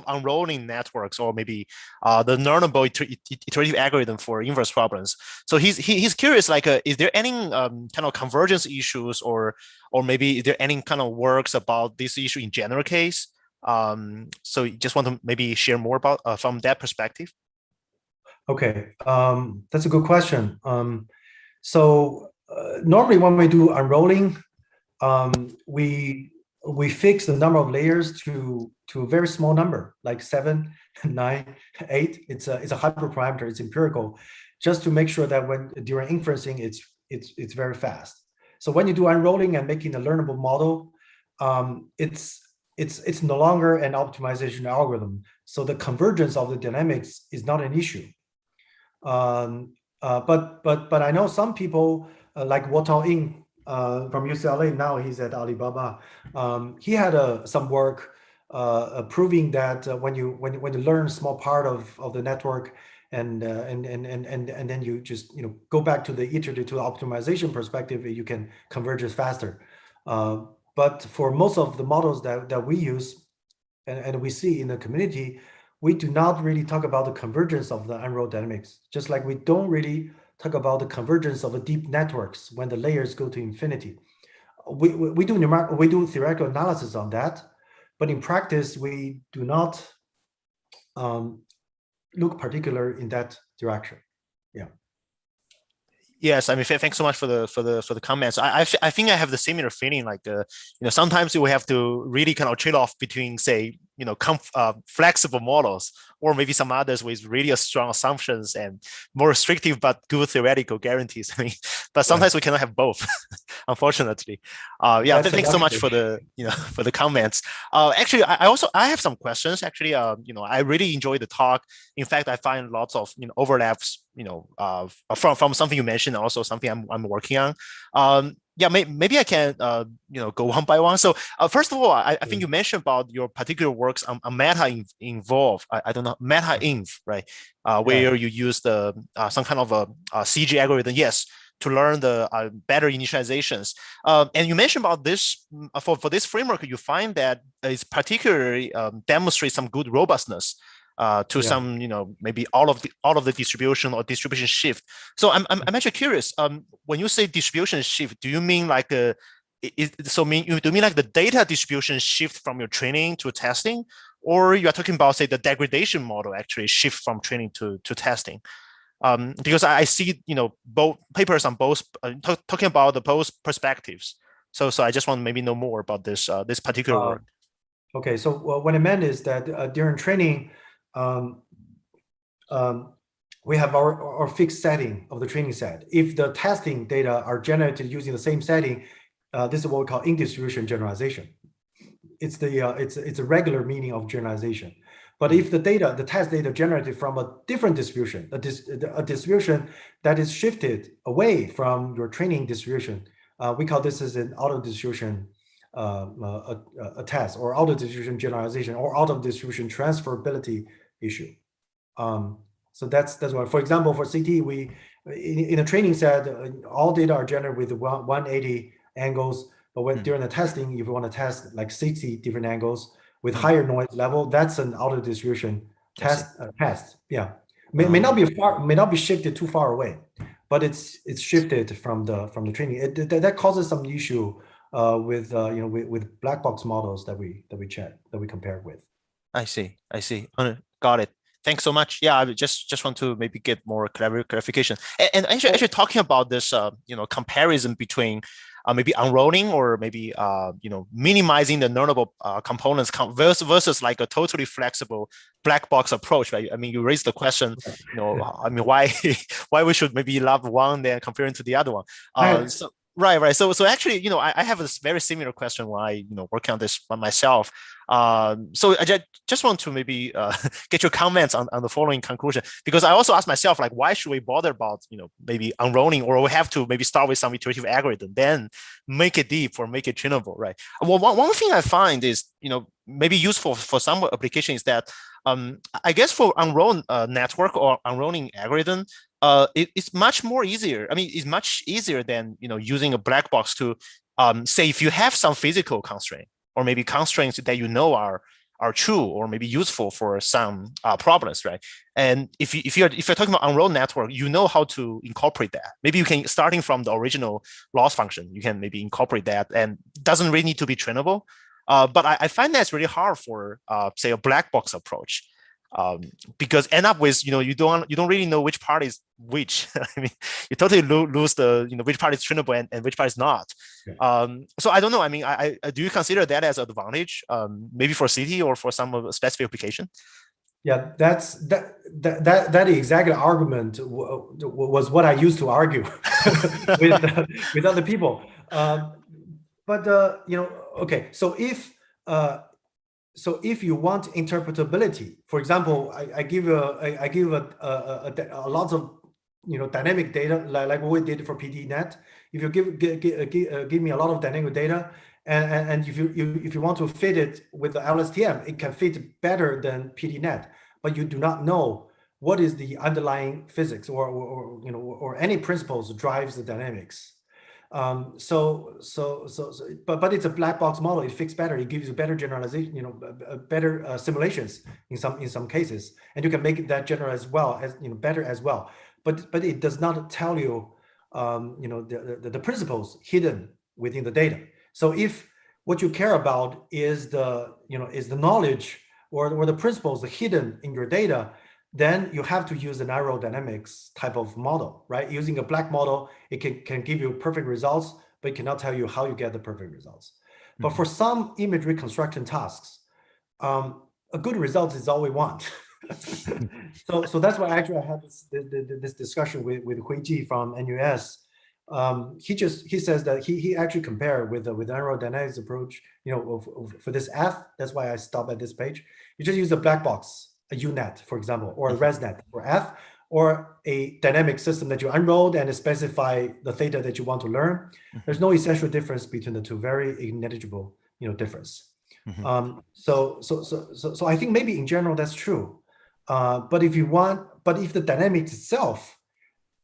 unrolling networks, or maybe the learnable iterative algorithm for inverse problems. So he's curious, like, is there any kind of convergence issues, or maybe is there any kind of works about this issue in general case? So you just want to maybe share more about from that perspective. Okay, that's a good question. So normally when we do unrolling, we fix the number of layers to a very small number, like 7, 9, 8. It's a hyperparameter. It's empirical, just to make sure that when during inferencing, it's very fast. So when you do unrolling and making a learnable model, it's no longer an optimization algorithm. So the convergence of the dynamics is not an issue. But I know some people like Watao Ying from UCLA. Now he's at Alibaba. He had some work proving that when you learn a small part of the network, and then you just go back to the iterative to the optimization perspective, you can converge it faster. But for most of the models that we use and we see in the community, we do not really talk about the convergence of the unrolled dynamics, just like we don't really talk about the convergence of the deep networks when the layers go to infinity. We do theoretical analysis on that, but in practice, we do not look particular in that direction. Yeah. Yes, I mean, thanks so much for the comments. I think I have the similar feeling. Like, sometimes we have to really kind of trade off between, say, flexible models, or maybe some others with really strong assumptions and more restrictive but good theoretical guarantees. I mean, but sometimes we cannot have both, unfortunately. Yeah, thanks so much for the for the comments. Actually, I have some questions. Actually, I really enjoyed the talk. In fact, I find lots of overlaps, from something you mentioned, also something I'm working on. Yeah, maybe I can go one by one. So first of all, I think you mentioned about your particular works on meta-involve. I don't know, meta-inv, right? Where you use the some kind of a CG algorithm, yes, to learn the better initializations. And you mentioned about this for this framework, you find that it's particularly demonstrates some good robustness to some, maybe all of the distribution or distribution shift. So I'm actually curious. When you say distribution shift, do you mean like do you mean like the data distribution shift from your training to testing, or you are talking about, say, the degradation model actually shift from training to testing? Because I see both papers on both talking about the both perspectives. So I just want to maybe know more about this this particular work. Okay, so what I meant is that during training, we have our fixed setting of the training set. If the testing data are generated using the same setting, this is what we call in-distribution generalization. It's a regular meaning of generalization. But if the test data generated from a different distribution, a distribution that is shifted away from your training distribution, we call this as an auto-distribution a test, or auto-distribution generalization, or auto-distribution transferability issue. So that's why, for example, for CT, we in a training set, all data are generated with 180 angles. But when during the testing, if you want to test like 60 different angles with Mm. higher noise level, that's an auto distribution test. Yeah, may not be shifted too far away, but it's shifted from the training. That causes some issue with with black box models that we compare with. I see. Got it. Thanks so much. Yeah, I just want to maybe get more clarification. And actually talking about this, comparison between maybe unrolling or maybe minimizing the learnable components versus like a totally flexible black box approach, right? I mean, you raised the question, I mean, why why we should maybe love one then comparing to the other one. So right. So actually, I have a very similar question when I working on this by myself. So I just want to maybe get your comments on the following conclusion, because I also ask myself, like, why should we bother about maybe unrolling, or we have to maybe start with some iterative algorithm, then make it deep or make it trainable, right? Well, one thing I find is maybe useful for some application is that I guess for unroll network or unrolling algorithm, it's much more easier. I mean, it's much easier than using a black box to say if you have some physical constraint, or maybe constraints that are true or maybe useful for some problems, right? And if you're talking about unroll network, how to incorporate that. Maybe you can, starting from the original loss function, you can maybe incorporate that, and doesn't really need to be trainable. But I find that's really hard for say a black box approach. Because end up with you don't really know which part is which. I mean, you totally lose the which part is trainable and which part is not. So I don't know. I mean, I do you consider that as an advantage, maybe for city or for some specific application? Yeah, that exact argument was what I used to argue with other people. But okay. So if you want interpretability, for example, I give a lots of dynamic data like what we did for PDNet. If you give me a lot of dynamic data, and if you want to fit it with the LSTM, it can fit better than PDNet, but you do not know what is the underlying physics or any principles drives the dynamics. But it's a black box model. It fits better. It gives you better generalization, better simulations in some cases, and you can make that general as well as better as well. But it does not tell you the principles hidden within the data. So if what you care about is the knowledge or the principles hidden in your data, then you have to use an aerodynamics type of model, right? Using a black model, it can give you perfect results, but it cannot tell you how you get the perfect results. But for some image reconstruction tasks, a good result is all we want. So that's why actually I had this discussion with Huiji from NUS. He says that he actually compared with aerodynamics approach, for this F. That's why I stop at this page. You just use a black box, a UNet, for example, or a Resnet for F, or a dynamic system that you unrolled and specify the theta that you want to learn. There's no essential difference between the two, very negligible, difference. So I think maybe in general that's true. But if the dynamics itself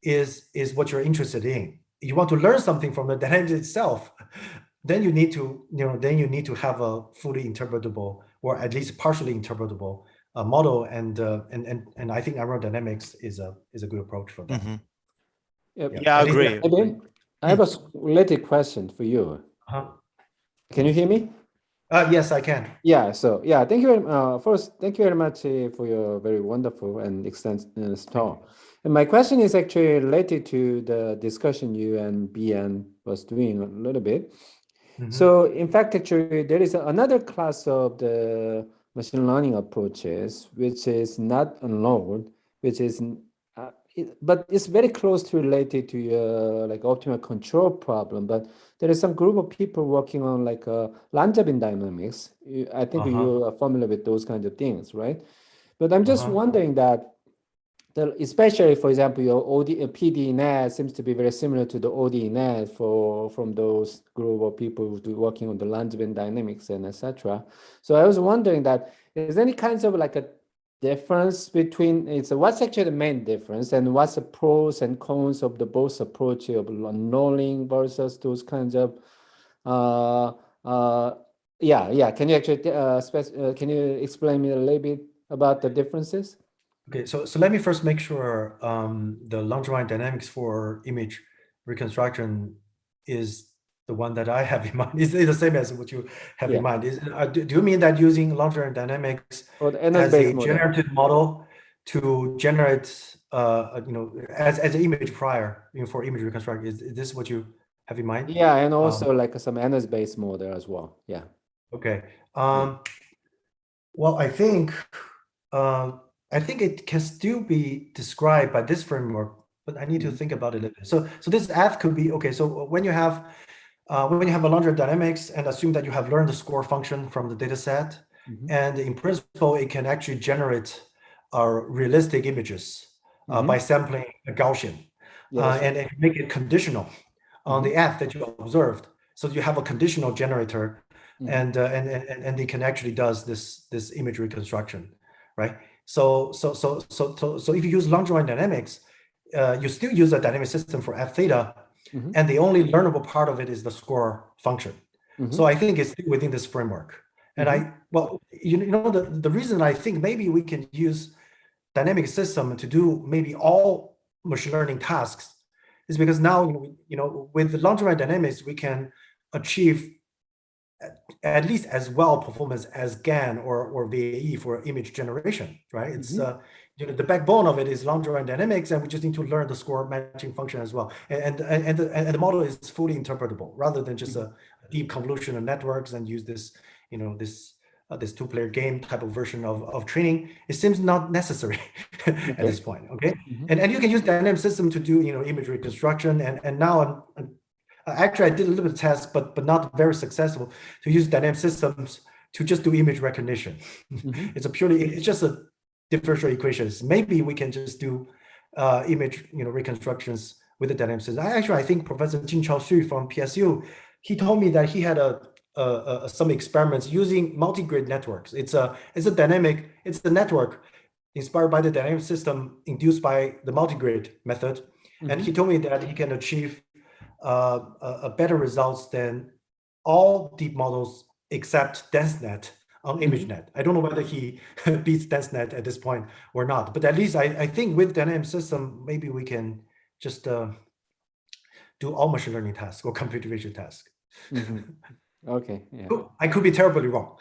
is what you're interested in, you want to learn something from the dynamics itself, then you need to have a fully interpretable or at least partially interpretable model, and I think aerodynamics is a good approach for that. Yeah, I agree. I have a related question for you. Can you hear me? Yes, I can. Yeah. So yeah, thank you. First, thank you very much for your very wonderful and extensive talk. And my question is actually related to the discussion you and BN was doing a little bit. So in fact, actually, there is another class of the machine learning approaches, which is not unrolled, which is, but it's very closely related to like optimal control problem. But there is some group of people working on like Langevin dynamics. I think you are familiar with those kinds of things, right? But I'm just wondering that, especially, for example, your PDNet seems to be very similar to the ODNet from those group of people who are working on the Langevin dynamics and etc. So I was wondering that, is there any kinds of like a difference between, what's actually the main difference, and what's the pros and cons of the both approach of unrolling versus those kinds of Yeah. Can you actually can you explain me a little bit about the differences? Okay, so let me first make sure the Langevin dynamics for image reconstruction is the one that I have in mind. Is the same as what you have in mind? Do you mean that using Langevin dynamics or the as a energy-based model generative model to generate, as an image prior, for image reconstruction? Is this what you have in mind? Yeah, and also like some energy-based model as well. Yeah. Okay. Well, I think it can still be described by this framework, but I need to think about it a little bit. So this F could be okay. So when you have a Langevin dynamics and assume that you have learned the score function from the data set, and in principle, it can actually generate realistic images by sampling a Gaussian, and make it conditional on the F that you observed. So you have a conditional generator, and they can actually does this image reconstruction, right? So if you use Langevin dynamics, you still use a dynamic system for F theta, and the only learnable part of it is the score function. So I think it's still within this framework. And the reason I think maybe we can use dynamic system to do maybe all machine learning tasks is because now, with the Langevin dynamics, we can achieve at least as well performance as GAN or VAE for image generation, right? It's the backbone of it is Langevin dynamics, and we just need to learn the score matching function as well. And the model is fully interpretable rather than just a deep convolution of networks and use this, this two-player game type of version of training. It seems not necessary at this point. Okay, and you can use dynamic system to do image reconstruction, and now actually, I did a little bit of test, but not very successful to use dynamic systems to just do image recognition. It's just a differential equations. Maybe we can just do image reconstructions with the dynamic system. I think Professor Jinchao Xu from PSU, he told me that he had some experiments using multi-grid networks. It's a network inspired by the dynamic system induced by the multi-grid method, and he told me that he can achieve a better results than all deep models except DenseNet on ImageNet. I don't know whether he beats DenseNet at this point or not, but at least I think with dynamic system, maybe we can just do all machine learning tasks or computer vision tasks. Okay. Yeah. I could be terribly wrong.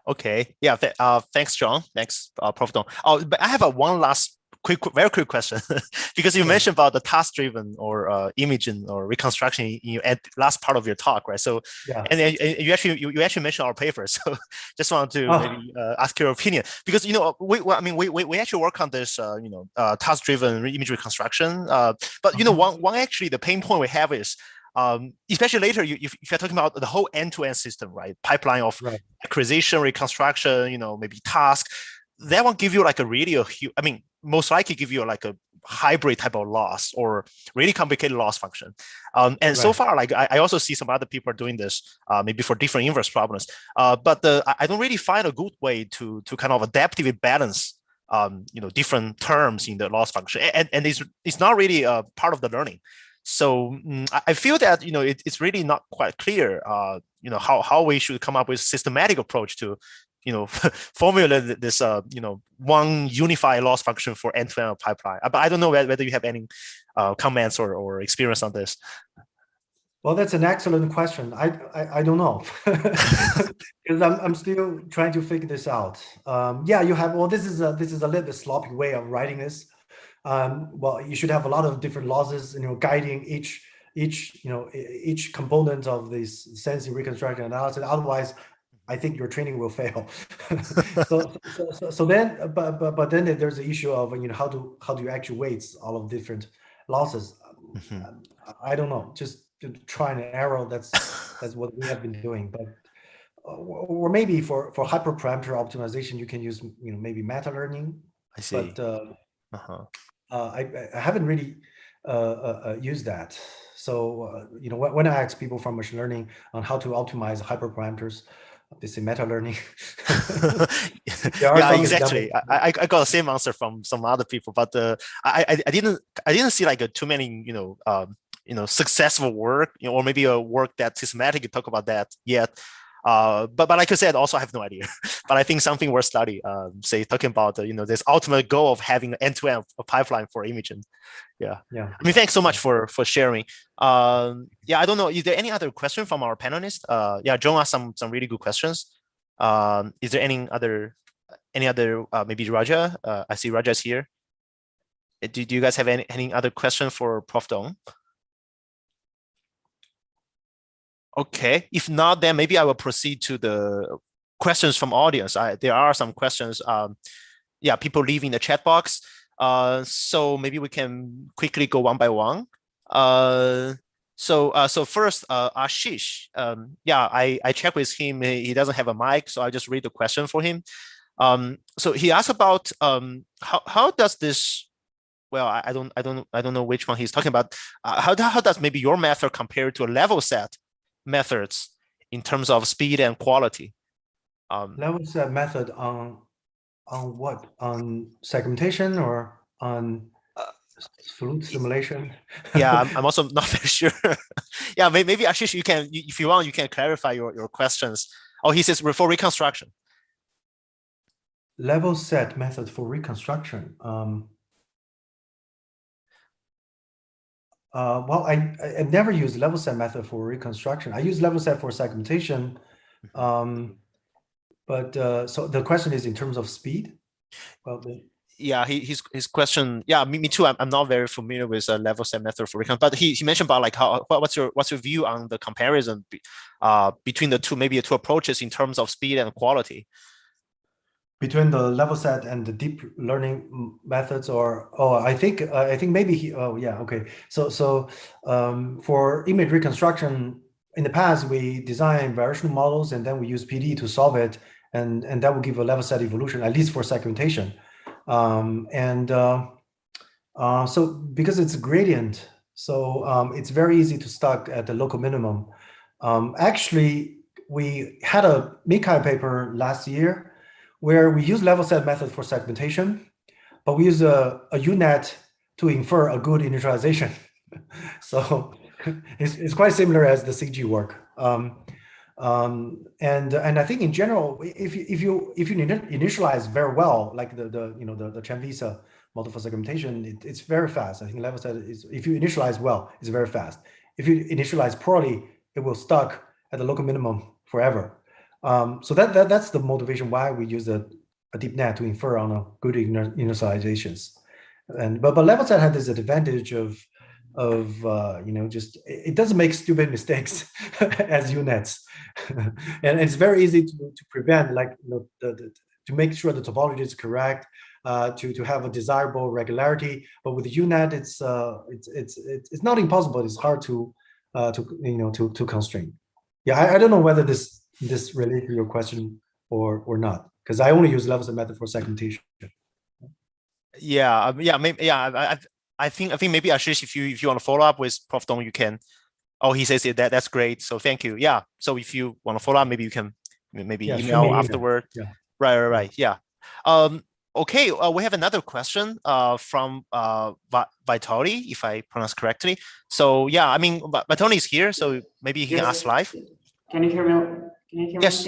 Okay. Yeah. Thanks, John. Thanks, Prof. Dong. Oh, but I have one last very quick question because you mentioned about the task-driven or imaging or reconstruction in at last part of your talk, right? So, and you actually mentioned our paper, so just wanted to maybe ask your opinion because we actually work on this task-driven image reconstruction, but one actually the pain point we have is especially later, if you're talking about the whole end-to-end system, right? Pipeline of acquisition, reconstruction, maybe task, that won't give you like a really most likely give you like a hybrid type of loss or really complicated loss function. And so far, like I also see some other people are doing this, maybe for different inverse problems. But I don't really find a good way to kind of adaptively balance different terms in the loss function, and it's not really a part of the learning. So I feel that it's really not quite clear how we should come up with a systematic approach to formulate this one unified loss function for end-to-end pipeline. But I don't know whether you have any comments or experience on this. Well, that's an excellent question. I don't know because I'm still trying to figure this out. You have. Well, this is a little bit sloppy way of writing this. Well, you should have a lot of different losses, guiding each component of this sensing reconstruction analysis. Otherwise, I think your training will fail. so then, but then there's the issue of how do you actually weight all of different losses. I don't know. Just to try and error. That's what we have been doing. But or maybe for hyperparameter optimization, you can use maybe meta learning. I see. But I haven't really used that. So when I ask people from machine learning on how to optimize hyperparameters, they say meta learning. Yeah, exactly. I got the same answer from some other people, but I didn't see like too many successful work, or maybe a work that systematically talk about that yet. But like I said, also I have no idea. But I think something worth study. Say talking about this ultimate goal of having an end-to-end pipeline for imaging. Yeah. I mean, thanks so much for sharing. Yeah, I don't know. Is there any other question from our panelists? Yeah, John asked some really good questions. Is there any other maybe Raja? I see Raja's here. Do you guys have any other question for Prof. Dong? Okay, if not, then maybe I will proceed to the questions from audience. There are some questions. Yeah, people leave in the chat box. So maybe we can quickly go one by one. So first, Ashish. Yeah, I checked with him. He doesn't have a mic, so I just read the question for him. So he asked about how does this. Well, I don't know which one he's talking about. How does maybe your method compare to a level set methods in terms of speed and quality? Level set method on what? On segmentation or on fluid simulation? Yeah, I'm also not very sure. Yeah, maybe Ashish, you can, if you want, you can clarify your questions. Oh, he says for reconstruction. Level set method for reconstruction. Well, I've never used level set method for reconstruction. I use level set for segmentation. But so the question is in terms of speed. Well, yeah, his question. Yeah, me too. I'm not very familiar with a level set method for recon, but he mentioned about like what's your view on the comparison between the two, maybe the two approaches in terms of speed and quality. Between the level set and the deep learning methods, or I think maybe okay. So for image reconstruction, in the past we designed variational models and then we use PD to solve it, and that will give a level set evolution, at least for segmentation. So because it's a gradient, so it's very easy to stuck at the local minimum. Actually, we had a Mikai paper last year where we use level set method for segmentation, but we use a UNet to infer a good initialization. So it's quite similar as the CG work. And I think in general, if you initialize very well, like the Chan-Visa model for segmentation, it's very fast. I think level set is, if you initialize well, it's very fast. If you initialize poorly, it will stuck at the local minimum forever. So that's the motivation why we use a deep net to infer on a good initializations. But level set had this advantage of just it doesn't make stupid mistakes as UNets, and it's very easy to prevent, like to make sure the topology is correct, to have a desirable regularity. But with UNet, it's not impossible. It's hard to constrain. Yeah, I don't know whether this relates to your question or not, because I only use level set method for segmentation. Yeah, maybe, yeah. I think maybe Ashish, if you want to follow up with Prof. Dong, you can. Oh, he says that's great. So thank you. Yeah. So if you want to follow up, maybe you can email afterward. Yeah. Right. Yeah. Okay. We have another question from Vitali, if I pronounce correctly. So yeah, I mean Vitali is here, so maybe he can ask live. Can you hear me? Can you hear me? Yes.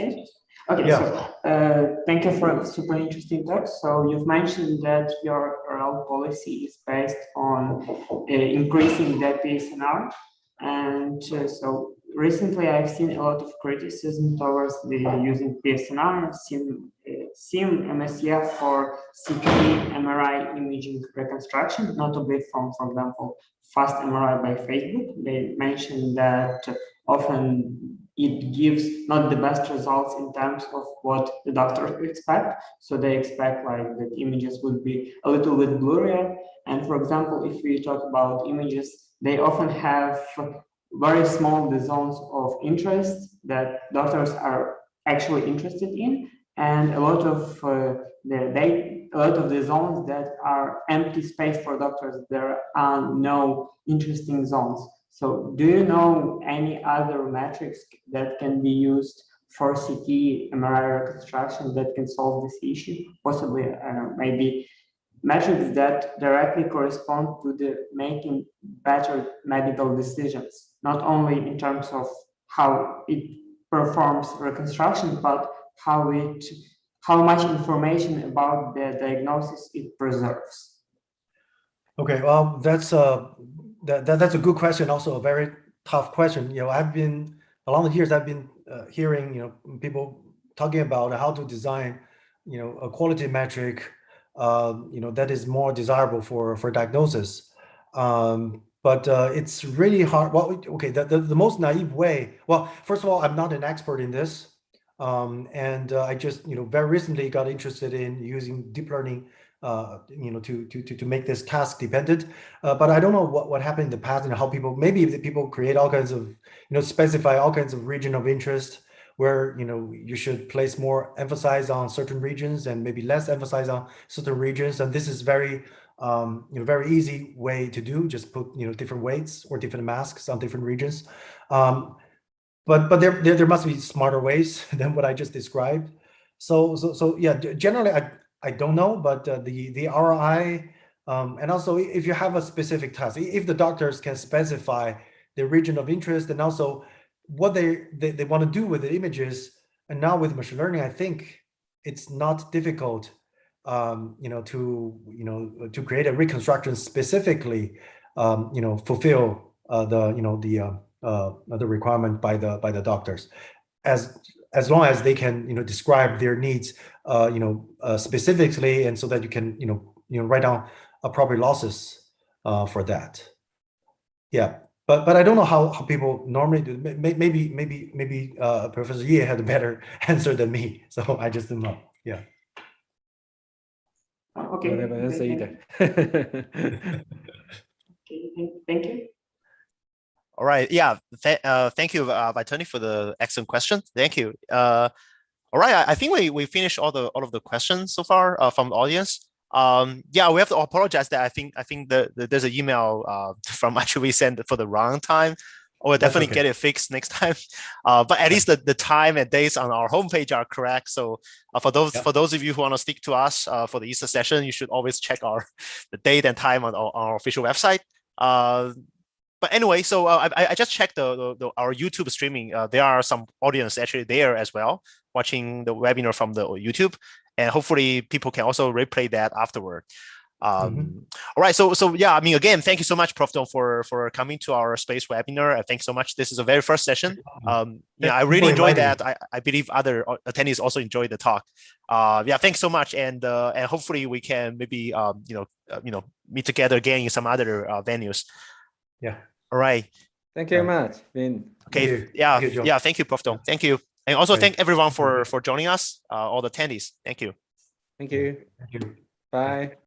Okay, yeah. So thank you for a super interesting talk. So you've mentioned that your RL policy is based on increasing the PSNR, and so recently I've seen a lot of criticism towards the using PSNR, SIM MSEF for CT MRI imaging reconstruction, notably from, for example, fast MRI by Facebook. They mentioned that often it gives not the best results in terms of what the doctors expect. So they expect like that images would be a little bit blurrier. And for example, if we talk about images, they often have very small the zones of interest that doctors are actually interested in, and a lot of the zones that are empty space for doctors. There are no interesting zones. So do you know any other metrics that can be used for CT MRI reconstruction that can solve this issue? Possibly, maybe metrics that directly correspond to the making better medical decisions, not only in terms of how it performs reconstruction, but how much information about the diagnosis it preserves. Okay, well, that's a good question. Also, a very tough question. Along the years, I've been hearing people talking about how to design a quality metric that is more desirable for diagnosis. But it's really hard. Well, okay, the most naive way. Well, first of all, I'm not an expert in this, and I just very recently got interested in using deep learning to make this task dependent. But I don't know what happened in the past and how maybe people create all kinds of, specify all kinds of region of interest where, you should place more emphasis on certain regions and maybe less emphasis on certain regions. And this is very, very easy way to do, just put, different weights or different masks on different regions. But there must be smarter ways than what I just described. So yeah, generally I don't know, but the ROI, and also if you have a specific task, if the doctors can specify the region of interest and also what they want to do with the images, and now with machine learning, I think it's not difficult, to create a reconstruction specifically, fulfill the requirement by the doctors, as long as they can describe their needs specifically, and so that you can write down appropriate losses for that. Yeah, but I don't know how people normally do. Maybe Professor Ye had a better answer than me, so I just don't know. Yeah. Okay. I don't have an answer either. Okay, thank you. All right. Yeah. Thank you, Vitani, for the excellent question. Thank you. All right. I think we finished all of the questions so far from the audience. Yeah, we have to apologize that I think there's an email from actually we sent for the wrong time. We'll definitely get it fixed next time. But at least the time and dates on our homepage are correct. So for those of you who want to stick to us for the Easter session, you should always check the date and time on our official website. But anyway, so I just checked our YouTube streaming. There are some audience actually there as well, watching the webinar from the YouTube, and hopefully people can also replay that afterward. All right, so yeah, I mean, again, thank you so much, Prof. Don, for coming to our space webinar. Thanks so much. This is the very first session. Yeah, I really enjoyed that. I believe other attendees also enjoyed the talk. Yeah, thanks so much, and hopefully we can maybe meet together again in some other venues. Yeah. All right. Thank you very much, Vin. Okay. Yeah. Thank you, Prof. Don. Thank you, and also thank everyone for joining us. All the attendees. Thank you. Thank you. Thank you. Bye.